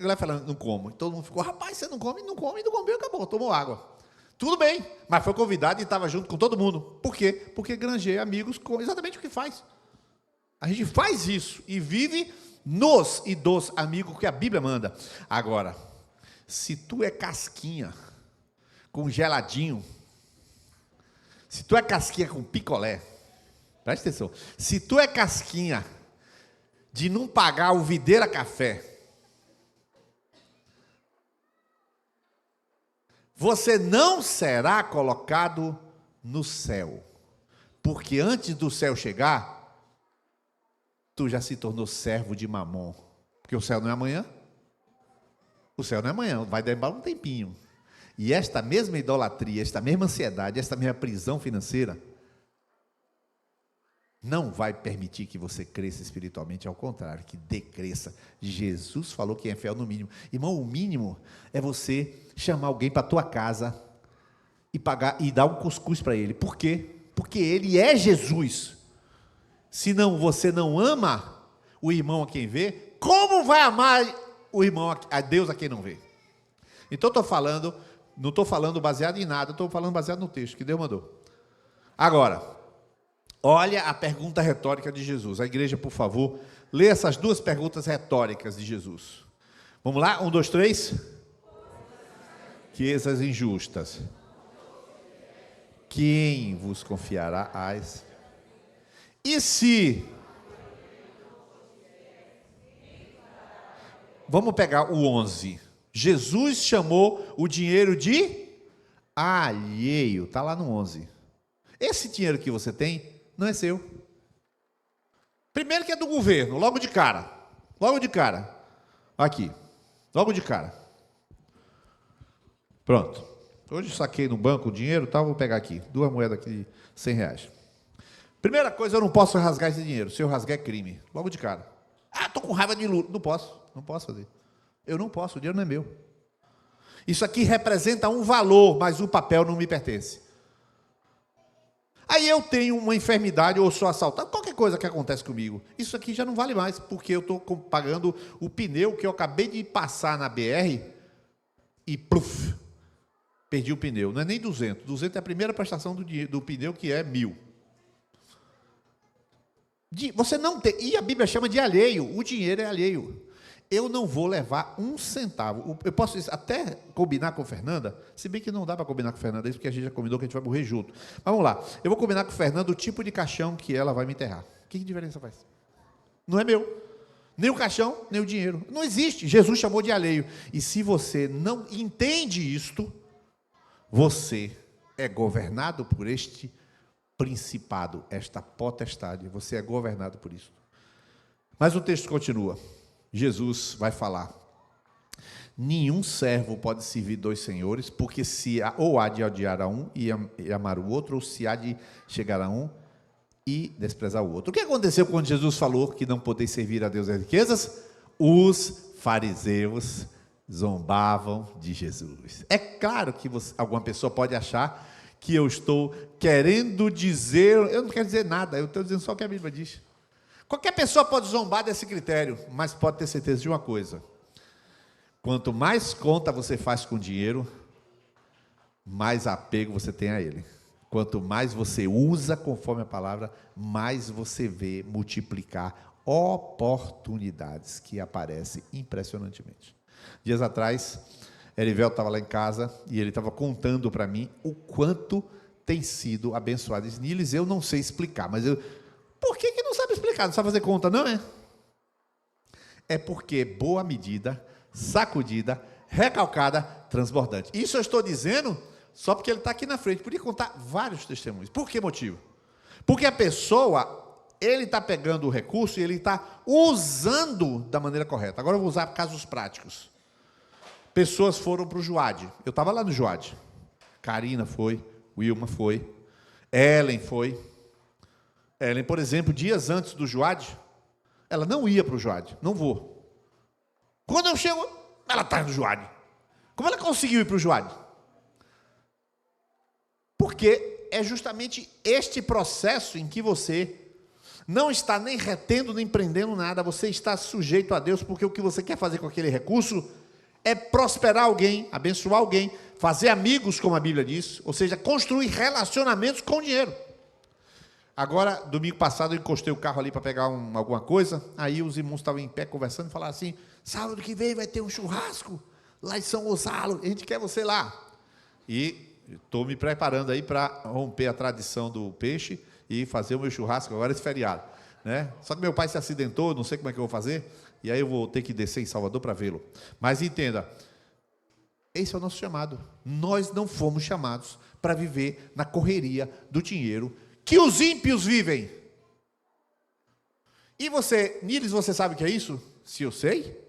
S1: ela falando, não como. Todo mundo ficou, rapaz, você não come, e acabou, tomou água. Tudo bem, mas foi convidado e estava junto com todo mundo. Por quê? Porque granjeia amigos com exatamente o que faz. A gente faz isso e vive nos e dos amigos que a Bíblia manda. Agora, se tu é casquinha, com geladinho, se tu é casquinha com picolé, presta atenção, se tu é casquinha de não pagar o Videira Café, você não será colocado no céu, porque antes do céu chegar, tu já se tornou servo de Mamon, porque o céu não é amanhã, vai demorar um tempinho, e esta mesma idolatria, esta mesma ansiedade, esta mesma prisão financeira, não vai permitir que você cresça espiritualmente, ao contrário, que decresça. Jesus falou que é fiel no mínimo. Irmão, o mínimo é você chamar alguém para a tua casa e pagar e dar um cuscuz para ele. Por quê? Porque ele é Jesus. Se não, você não ama o irmão a quem vê, como vai amar o irmão a Deus a quem não vê? Então não estou falando baseado em nada, estou falando baseado no texto que Deus mandou. Agora, olha a pergunta retórica de Jesus. A igreja, por favor, lê essas duas perguntas retóricas de Jesus. Vamos lá? 1, 2, 3. riquezas injustas. Quem vos confiará as? E se... Vamos pegar o 11. Jesus chamou o dinheiro de alheio. Está lá no 11. Esse dinheiro que você tem não é seu. Primeiro que é do governo, logo de cara. Logo de cara. Aqui. Logo de cara. Pronto. Hoje saquei no banco o dinheiro, tá? Vou pegar aqui. 2 moedas aqui de R$100. Primeira coisa, eu não posso rasgar esse dinheiro. Se eu rasgar é crime. Logo de cara. Ah, tô com raiva de Lula. Não posso. Não posso fazer. Eu não posso, o dinheiro não é meu. Isso aqui representa um valor, mas o papel não me pertence. Aí eu tenho uma enfermidade ou sou assaltado, qualquer coisa que acontece comigo, isso aqui já não vale mais, porque eu estou pagando o pneu que eu acabei de passar na BR e pluf, perdi o pneu. Não é nem 200. 200 é a primeira prestação do pneu, que é 1.000. Você não tem, e a Bíblia chama de alheio, o dinheiro é alheio. Eu não vou levar 1 centavo. Eu posso até combinar com a Fernanda, se bem que não dá para combinar com a Fernanda isso, porque a gente já combinou que a gente vai morrer junto. Mas vamos lá, eu vou combinar com a Fernanda o tipo de caixão que ela vai me enterrar. Que diferença faz? Não é meu. Nem o caixão, nem o dinheiro. Não existe. Jesus chamou de alheio. E se você não entende isto, você é governado por este principado, esta potestade. Você é governado por isso. Mas o texto continua. Jesus vai falar: nenhum servo pode servir 2 senhores, porque ou há de odiar a um e amar o outro, ou se há de chegar a um e desprezar o outro. O que aconteceu quando Jesus falou que não podeis servir a Deus e as riquezas? Os fariseus zombavam de Jesus. É claro que alguma pessoa pode achar que eu estou querendo dizer, eu não quero dizer nada, eu estou dizendo só o que a Bíblia diz. Qualquer pessoa pode zombar desse critério, mas pode ter certeza de uma coisa: quanto mais conta você faz com dinheiro, mais apego você tem a ele. Quanto mais você usa conforme a palavra, mais você vê multiplicar oportunidades que aparecem impressionantemente. Dias atrás, Erivel estava lá em casa e ele estava contando para mim o quanto tem sido abençoado. Niles, eu não sei explicar, mas por que não sabe explicar? Não sabe fazer conta, não é? É porque boa medida, sacudida, recalcada, transbordante. Isso eu estou dizendo só porque ele está aqui na frente. Podia contar vários testemunhos. Por que motivo? Porque a pessoa, ele está pegando o recurso e ele está usando da maneira correta. Agora eu vou usar casos práticos. Pessoas foram para o Joad. Eu estava lá no Joad. Karina foi, Wilma foi, Ellen foi. Ellen, por exemplo, dias antes do Joad, ela não ia para o Joad. Não vou. Quando eu chego, ela está no Joad. Como ela conseguiu ir para o Joad? Porque é justamente este processo em que você não está nem retendo, nem prendendo nada. Você está sujeito a Deus, porque o que você quer fazer com aquele recurso é prosperar alguém, abençoar alguém, fazer amigos, como a Bíblia diz, ou seja, construir relacionamentos com dinheiro. Agora, domingo passado, eu encostei o carro ali para pegar alguma coisa, aí os irmãos estavam em pé conversando e falaram assim: sábado que vem vai ter um churrasco lá em São Gonçalo, a gente quer você lá. E estou me preparando aí para romper a tradição do peixe e fazer o meu churrasco agora esse feriado, né? Só que meu pai se acidentou, não sei como é que eu vou fazer, e aí eu vou ter que descer em Salvador para vê-lo. Mas entenda, esse é o nosso chamado. Nós não fomos chamados para viver na correria do dinheiro que os ímpios vivem. E você, Niles, você sabe o que é isso? Se eu sei.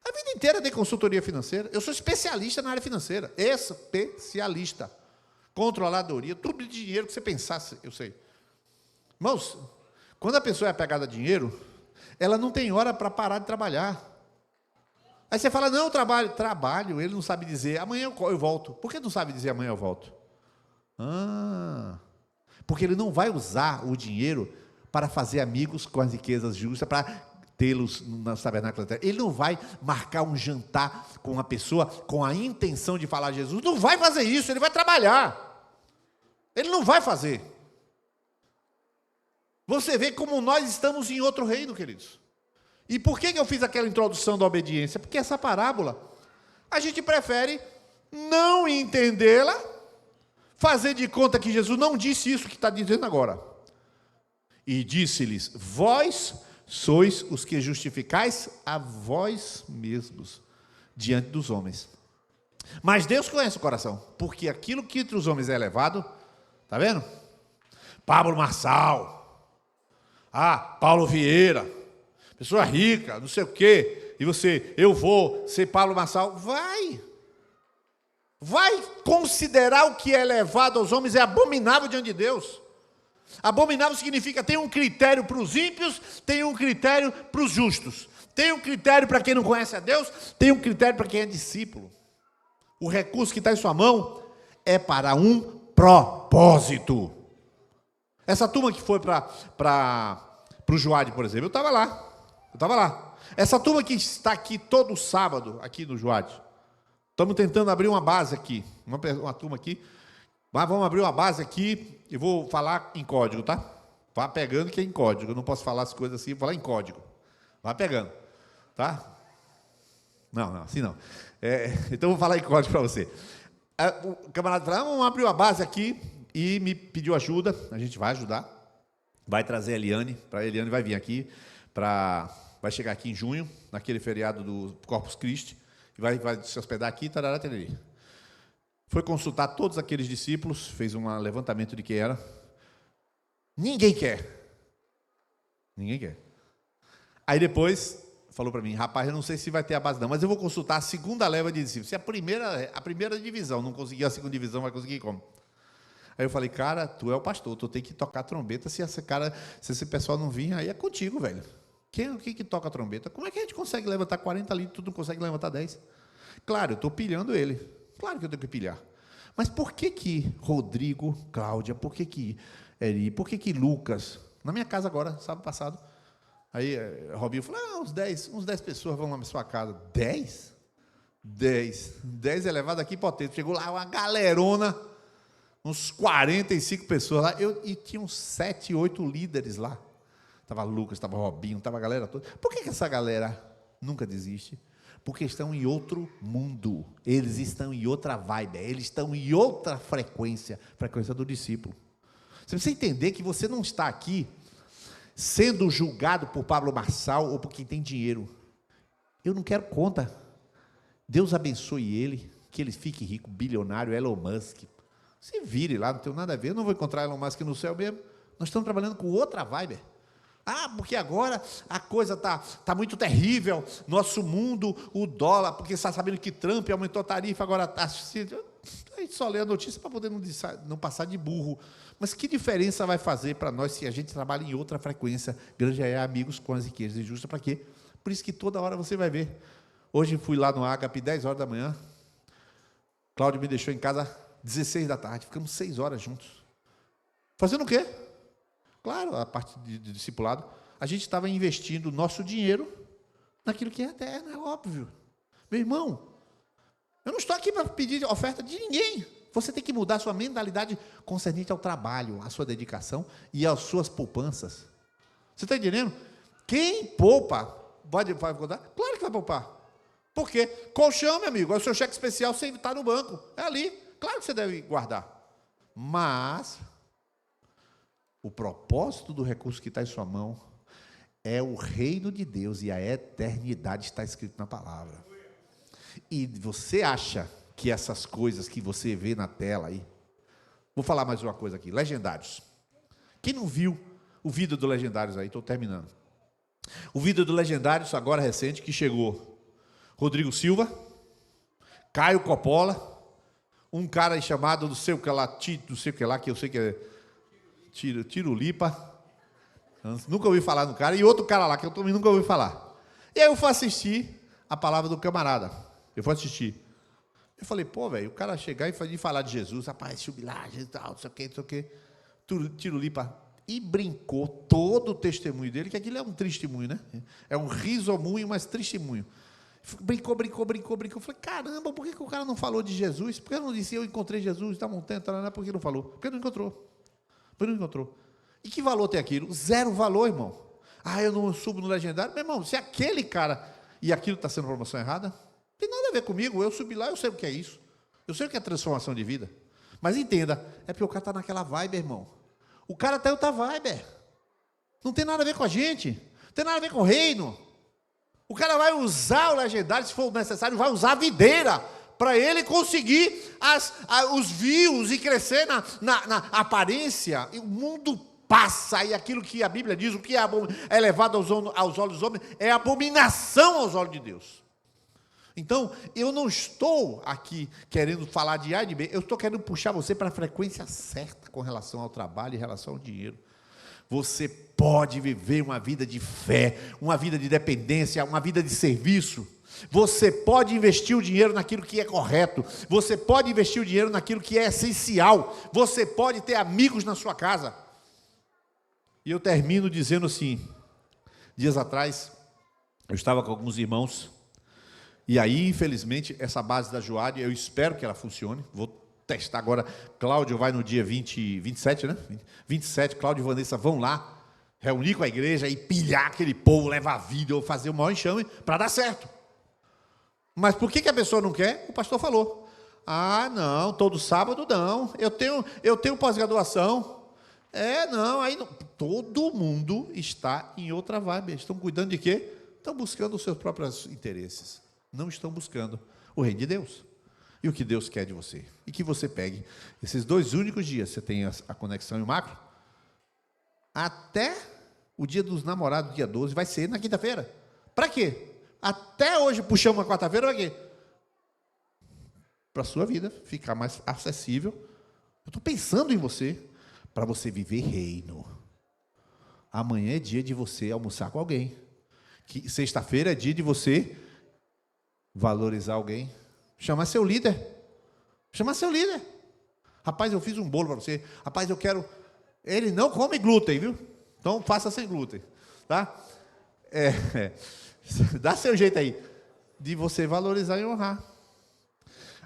S1: A vida inteira tem consultoria financeira. Eu sou especialista na área financeira. Especialista. Controladoria, tudo de dinheiro que você pensasse, eu sei. Irmãos, quando a pessoa é apegada a dinheiro, ela não tem hora para parar de trabalhar. Aí você fala: não, trabalho, ele não sabe dizer amanhã eu volto. Por que não sabe dizer amanhã eu volto? Porque ele não vai usar o dinheiro para fazer amigos com as riquezas justas, para tê-los nos tabernáculos da terra. Ele não vai marcar um jantar com uma pessoa com a intenção de falar de Jesus. Não vai fazer isso, ele vai trabalhar. Ele não vai fazer. Você vê como nós estamos em outro reino, queridos. E por que eu fiz aquela introdução da obediência? Porque essa parábola A gente prefere não entendê-la, fazer de conta que Jesus não disse isso que está dizendo agora. E disse-lhes: vós sois os que justificais a vós mesmos diante dos homens. Mas Deus conhece o coração, porque aquilo que entre os homens é elevado, tá vendo? Pablo Marçal, Paulo Vieira, pessoa rica, não sei o quê, e você, eu vou ser Pablo Marçal, vai considerar o que é elevado aos homens é abominável diante de Deus. Abominável significa tem um critério para os ímpios, tem um critério para os justos, tem um critério para quem não conhece a Deus, tem um critério para quem é discípulo. O recurso que está em sua mão é para um propósito. Essa turma que foi para o Joade, por exemplo, eu estava lá. Essa turma que está aqui todo sábado, aqui no Joade, estamos tentando abrir uma base aqui, uma turma aqui, mas vamos abrir uma base aqui, e vou falar em código, tá? Vá pegando que é em código, eu não posso falar as coisas assim, vou falar em código. Vá pegando, tá? Não, assim não. Então, eu vou falar em código para você. O camarada falou: vamos abrir uma base aqui, e me pediu ajuda, a gente vai ajudar, vai trazer a Eliane vai vir aqui, vai chegar aqui em junho, naquele feriado do Corpus Christi, e vai se hospedar aqui, tarará, tarará. Foi consultar todos aqueles discípulos, fez um levantamento de quem era. Ninguém quer. Aí depois falou para mim: rapaz, eu não sei se vai ter a base não, mas eu vou consultar a segunda leva de discípulos. Se a primeira divisão não conseguir a segunda divisão, vai conseguir como? Aí eu falei: cara, tu é o pastor, tu tem que tocar a trombeta. Se esse pessoal não vir, aí é contigo, velho. Quem que toca a trombeta? Como é que a gente consegue levantar 40 litros, tu não consegue levantar 10? Claro, eu estou pilhando ele. Claro que eu tenho que pilhar. Mas por que Rodrigo, Cláudia, por que Eri, por que Lucas? Na minha casa agora, sábado passado, aí Robinho falou: uns 10 pessoas vão lá na sua casa. 10? 10 é levado aqui potente. Chegou lá uma galerona, uns 45 pessoas lá, e tinha uns 7, 8 líderes lá. Estava Lucas, estava Robinho, estava a galera toda. Por que essa galera nunca desiste? Porque estão em outro mundo, eles estão em outra vibe, eles estão em outra frequência do discípulo. Você precisa entender que você não está aqui sendo julgado por Pablo Marçal ou por quem tem dinheiro. Eu não quero conta. Deus abençoe ele, que ele fique rico, bilionário, Elon Musk. Se vire lá, não tem nada a ver, eu não vou encontrar Elon Musk no céu mesmo. Nós estamos trabalhando com outra vibe. Porque agora a coisa tá muito terrível, nosso mundo, o dólar, porque você está sabendo que Trump aumentou a tarifa, agora está... A gente só lê a notícia para poder não passar de burro. Mas que diferença vai fazer para nós se a gente trabalha em outra frequência? Grande é amigos com as riquezas injustas, para quê? Por isso que toda hora você vai ver. Hoje fui lá no Ágape, 10 horas da manhã, Cláudio me deixou em casa 16 da tarde, ficamos 6 horas juntos. Fazendo o quê? Claro, a parte de discipulado, a gente estava investindo o nosso dinheiro naquilo que é eterno, é óbvio. Meu irmão, eu não estou aqui para pedir oferta de ninguém. Você tem que mudar a sua mentalidade concernente ao trabalho, à sua dedicação e às suas poupanças. Você está entendendo? Quem poupa, vai poupar? Claro que vai poupar. Por quê? Colchão, meu amigo, é o seu cheque especial, você está no banco, é ali. Claro que você deve guardar. Mas o propósito do recurso que está em sua mão é o reino de Deus e a eternidade está escrito na palavra. E você acha que essas coisas que você vê na tela aí... Vou falar mais uma coisa aqui. Legendários. Quem não viu o vídeo do Legendários aí? Estou terminando. O vídeo do Legendários, agora recente, que chegou Rodrigo Silva, Caio Coppola, um cara chamado não sei o que lá, que eu sei que é Tirulipa, nunca ouvi falar no cara, e outro cara lá, que eu também nunca ouvi falar. E aí eu fui assistir a palavra do camarada. Eu falei, pô, velho, o cara chegar e falar de Jesus, rapaz, jubilagem e tal, não sei o que, Tirulipa, e brincou todo o testemunho dele, que aquilo é um testemunho, né? É um risomunho, mas testemunho. Brincou. Eu falei, caramba, por que o cara não falou de Jesus? Por que não disse, eu encontrei Jesus, está montanha, por que não falou? Porque não encontrou. E que valor tem aquilo? Zero valor, irmão. Eu não subo no Legendário. Meu irmão, se aquele cara, e aquilo está sendo promoção errada, não tem nada a ver comigo, eu subi lá, eu sei o que é isso. Eu sei o que é transformação de vida. Mas entenda, é porque o cara está naquela vibe, irmão. O cara está em outra vibe. Não tem nada a ver com a gente. Não tem nada a ver com o reino. O cara vai usar o legendário, se for necessário, vai usar a videira para ele conseguir os views e crescer na aparência. E o mundo passa, e aquilo que a Bíblia diz, o que é levado aos olhos dos homens, é abominação aos olhos de Deus. Então, eu não estou aqui querendo falar de A e de B, eu estou querendo puxar você para a frequência certa com relação ao trabalho e em relação ao dinheiro. Você pode viver uma vida de fé, uma vida de dependência, uma vida de serviço. Você pode investir o dinheiro naquilo que é correto. Você pode investir o dinheiro naquilo que é essencial. Você pode ter amigos na sua casa. E eu termino dizendo assim, dias atrás, eu estava com alguns irmãos, e aí, infelizmente, essa base da Joad, eu espero que ela funcione. Vou testar agora. Cláudio vai no dia 27, né? 27, Cláudio e Vanessa vão lá, reunir com a igreja e pilhar aquele povo, levar vídeo, fazer o maior enxame para dar certo. Mas por que a pessoa não quer? O pastor falou. Ah, não, todo sábado não. Eu tenho pós-graduação. Não, aí não. Todo mundo está em outra vibe. Estão cuidando de quê? Estão buscando os seus próprios interesses. Não estão buscando o reino de Deus. E o que Deus quer de você. E que você pegue esses 2 únicos dias, você tem a conexão e o macro, até o dia dos namorados, dia 12, vai ser na quinta-feira. Para quê? Até hoje puxamos a quarta-feira, para quê? Para a sua vida ficar mais acessível. Eu estou pensando em você, para você viver reino. Amanhã é dia de você almoçar com alguém. Sexta-feira é dia de você valorizar alguém. Chamar seu líder. Chamar seu líder. Rapaz, eu fiz um bolo para você. Rapaz, eu quero... Ele não come glúten, viu? Então faça sem glúten. Tá? Dá seu jeito aí. De você valorizar e honrar.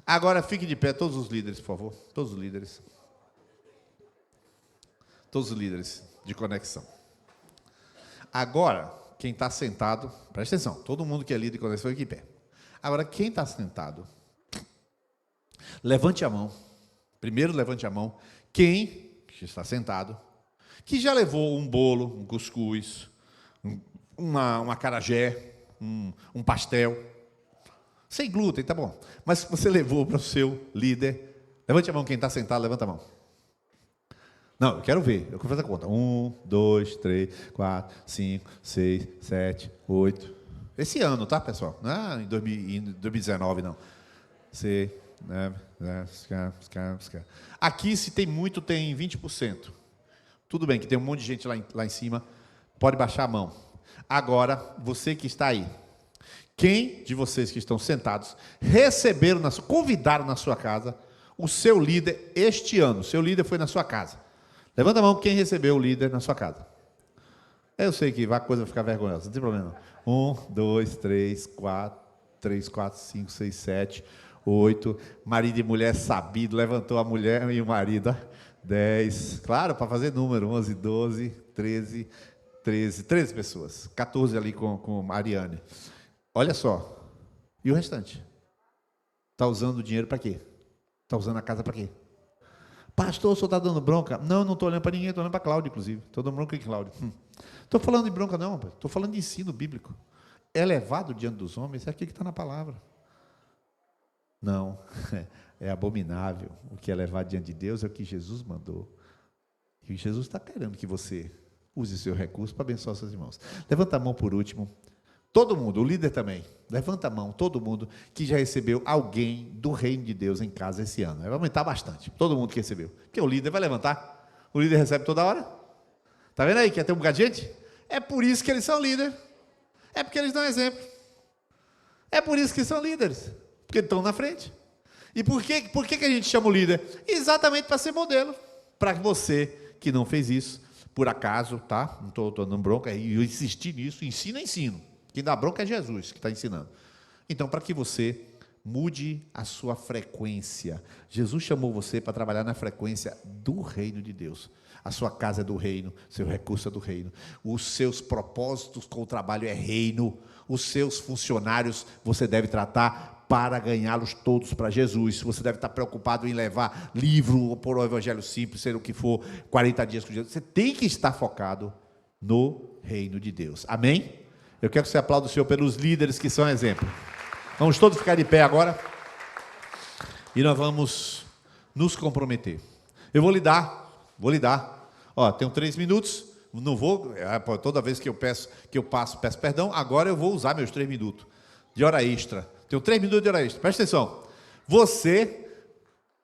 S1: Agora fique de pé, todos os líderes, por favor. Todos os líderes. Todos os líderes de conexão. Agora, quem está sentado, presta atenção, todo mundo que é líder de conexão fica em pé. Agora, quem está sentado, levante a mão. Primeiro, levante a mão. Quem está sentado, que já levou um bolo, um cuscuz, uma acarajé, um pastel, sem glúten, tá bom. Mas você levou para o seu líder. Levante a mão, quem está sentado, levanta a mão. Não, eu quero ver, eu quero fazer a conta. 1, 2, 3, 4, 5, 6, 7, 8... Esse ano, tá, pessoal? Não é em 2019, não. Aqui, se tem muito, tem 20%. Tudo bem, que tem um monte de gente lá em cima. Pode baixar a mão. Agora, você que está aí. Quem de vocês que estão sentados convidaram na sua casa o seu líder este ano? O seu líder foi na sua casa. Levanta a mão quem recebeu o líder na sua casa. Eu sei que a coisa vai ficar vergonhosa, não tem problema não. 1, 2, 3, 4, 5, 6, 7, 8. Marido e mulher sabido, levantou a mulher e o marido. 10, claro, para fazer número. 11, 12, 13 pessoas. 14 ali com Mariane. Olha só. E o restante? Está usando o dinheiro para quê? Está usando a casa para quê? Pastor, o senhor está dando bronca? Não, não estou olhando para ninguém, estou olhando para Cláudio, inclusive. Estou dando bronca em Cláudio. Estou falando de bronca não, estou falando de ensino bíblico. É levado diante dos homens, é aquilo que está na palavra. Não, é abominável. O que é levado diante de Deus é o que Jesus mandou. E Jesus está querendo que você use seu recurso para abençoar seus irmãos. Levanta a mão por último. Todo mundo, o líder também. Levanta a mão, todo mundo que já recebeu alguém do reino de Deus em casa esse ano. Vai aumentar bastante. Todo mundo que recebeu. Porque o líder vai levantar. O líder recebe toda hora. Está vendo aí que tem um bocado de gente? É por isso que eles são líderes. É porque eles dão exemplo. É por isso que são líderes. Porque estão na frente. E por que a gente chama o líder? Exatamente para ser modelo. Para você que não fez isso, por acaso, tá? Não estou dando bronca, e eu insisti nisso, ensino. Quem dá bronca é Jesus, que está ensinando. Então, para que você mude a sua frequência. Jesus chamou você para trabalhar na frequência do reino de Deus. A sua casa é do reino, seu recurso é do reino. Os seus propósitos com o trabalho é reino. Os seus funcionários você deve tratar para ganhá-los todos para Jesus. Você deve estar preocupado em levar livro, por o Evangelho Simples, ser o que for, 40 dias com Jesus. Você tem que estar focado no reino de Deus. Amém? Eu quero que você aplaude o Senhor pelos líderes que são exemplo. Vamos todos ficar de pé agora. E nós vamos nos comprometer. Eu vou lhe dar. Ó, tenho 3 minutos. Não vou, toda vez que eu peço perdão. Agora eu vou usar meus 3 minutos de hora extra. Tenho 3 minutos de hora extra. Presta atenção. Você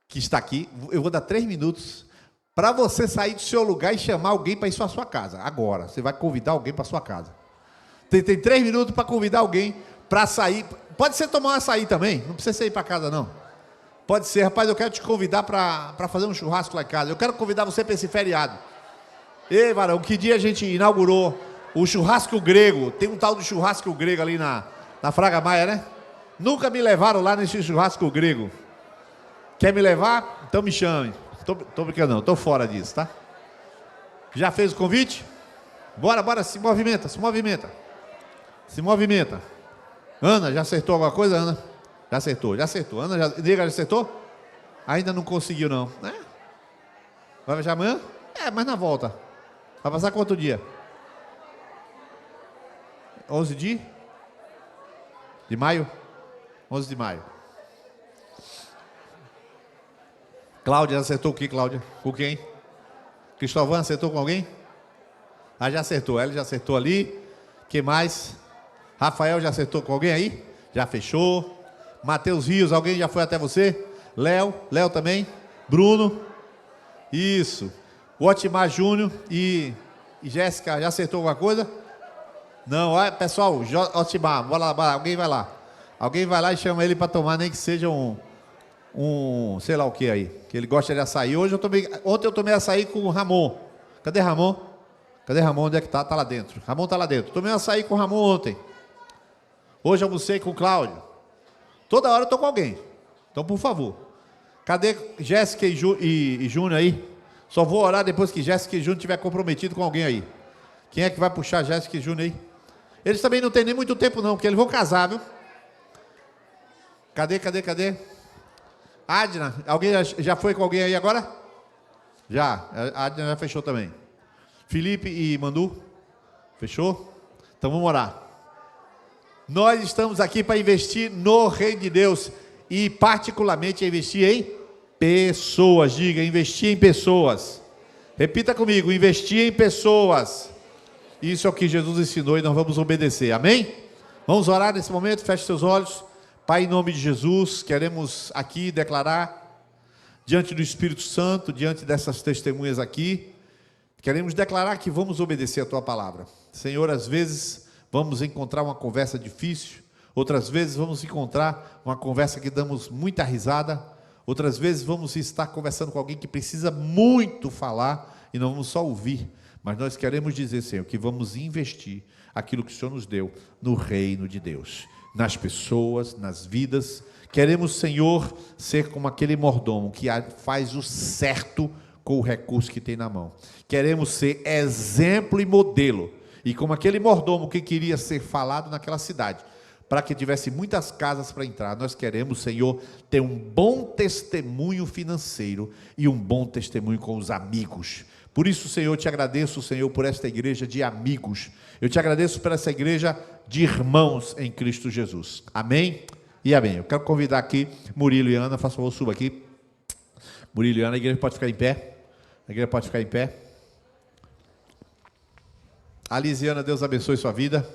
S1: que está aqui, eu vou dar 3 minutos para você sair do seu lugar e chamar alguém para ir para a sua casa. Agora, você vai convidar alguém para a sua casa. Tem 3 minutos para convidar alguém para sair. Pode ser tomar um açaí também. Não precisa ir para casa, não. Pode ser, rapaz, eu quero te convidar para fazer um churrasco lá em casa. Eu quero convidar você para esse feriado. Ei, varão, que dia a gente inaugurou o churrasco grego? Tem um tal de churrasco grego ali na Fraga Maia, né? Nunca me levaram lá nesse churrasco grego. Quer me levar? Então me chame. Tô brincando não, tô fora disso, tá? Já fez o convite? Bora, se movimenta. Ana, já acertou alguma coisa, Ana? Já acertou. Ana, já acertou? Ainda não conseguiu, não. Vai viajar amanhã? Mas na volta. Vai passar quanto dia? 11 de maio? 11 de maio. Cláudia, acertou o que, Cláudia? Com quem? Cristóvão, acertou com alguém? Já acertou. Ela já acertou ali. Quem mais? Rafael já acertou com alguém aí? Já fechou. Matheus Rios, alguém já foi até você? Léo também? Bruno? Isso. O Otimar Júnior e Jéssica, já acertou alguma coisa? Não, pessoal, Otimar, bora lá, alguém vai lá. Alguém vai lá e chama ele para tomar, nem que seja um sei lá o que aí, que ele gosta de açaí. Ontem eu tomei açaí com o Ramon. Cadê Ramon? Onde é que tá? Tá lá dentro. Ramon tá lá dentro. Tomei açaí com o Ramon ontem. Hoje eu almocei com o Cláudio. Toda hora eu tô com alguém. Então, por favor. Cadê Jéssica e Júnior aí? Só vou orar depois que Jéssica e Júnior estiver comprometido com alguém aí. Quem é que vai puxar Jéssica e Júnior aí? Eles também não têm nem muito tempo não, porque eles vão casar, viu? Cadê? Adna, alguém já foi com alguém aí agora? Já, a Adna já fechou também. Felipe e Mandu? Fechou? Então vamos orar. Nós estamos aqui para investir no reino de Deus e particularmente investir em pessoas. Diga, investir em pessoas. Repita comigo, investir em pessoas. Isso é o que Jesus ensinou e nós vamos obedecer, amém? Vamos orar nesse momento, feche seus olhos. Pai, em nome de Jesus, queremos aqui declarar, diante do Espírito Santo, diante dessas testemunhas aqui, queremos declarar que vamos obedecer a Tua palavra. Senhor, às vezes vamos encontrar uma conversa difícil, outras vezes vamos encontrar uma conversa que damos muita risada, outras vezes vamos estar conversando com alguém que precisa muito falar e não vamos só ouvir, mas nós queremos dizer, Senhor, que vamos investir aquilo que o Senhor nos deu no reino de Deus, nas pessoas, nas vidas. Queremos, Senhor, ser como aquele mordomo que faz o certo com o recurso que tem na mão. Queremos ser exemplo e modelo, e como aquele mordomo que queria ser falado naquela cidade, para que tivesse muitas casas para entrar. Nós queremos, Senhor, ter um bom testemunho financeiro e um bom testemunho com os amigos. Por isso, Senhor, eu te agradeço, Senhor, por esta igreja de amigos. Eu te agradeço por essa igreja de irmãos em Cristo Jesus. Amém e amém. Eu quero convidar aqui Murilo e Ana, faça favor, suba aqui. Murilo e Ana, a igreja pode ficar em pé. A igreja pode ficar em pé. A Lisiana, Deus abençoe sua vida.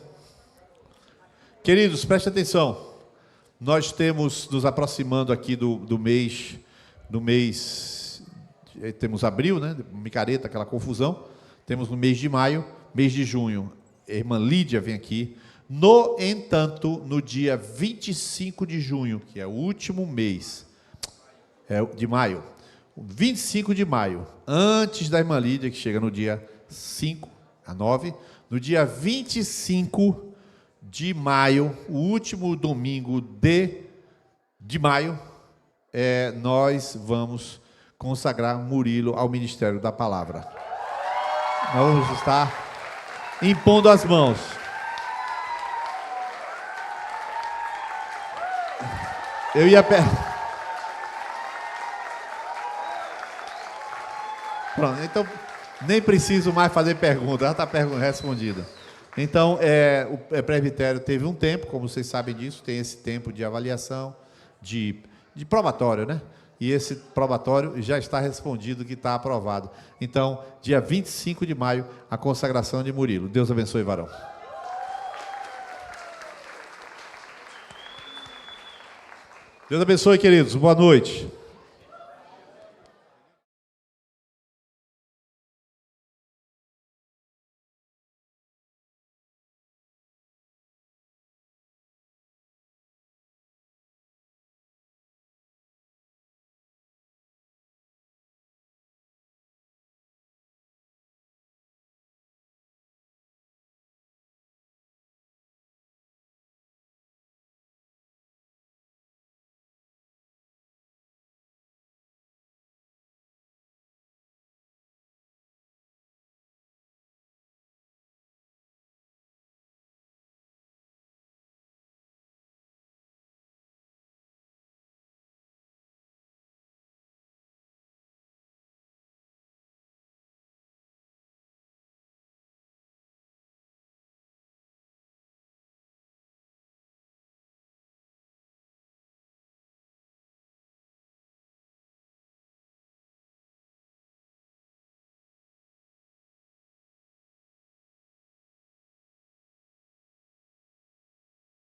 S1: Queridos, preste atenção. Nós temos, nos aproximando aqui do mês, temos abril, né? Micareta, aquela confusão. Temos no mês de maio, mês de junho. A irmã Lídia vem aqui. No entanto, no dia 25 de junho, que é o último mês de maio, 25 de maio, antes da irmã Lídia, que chega no dia 5 a 9, no dia 25 de maio, o último domingo de maio, nós vamos consagrar Murilo ao ministério da palavra. Nós vamos estar impondo as mãos. Eu ia Pronto, então nem preciso mais fazer pergunta, já está respondida. Então, o presbitério teve um tempo, como vocês sabem disso, tem esse tempo de avaliação, de probatório, né? E esse probatório já está respondido, que está aprovado. Então, dia 25 de maio, a consagração de Murilo. Deus abençoe, varão. Deus abençoe, queridos. Boa noite.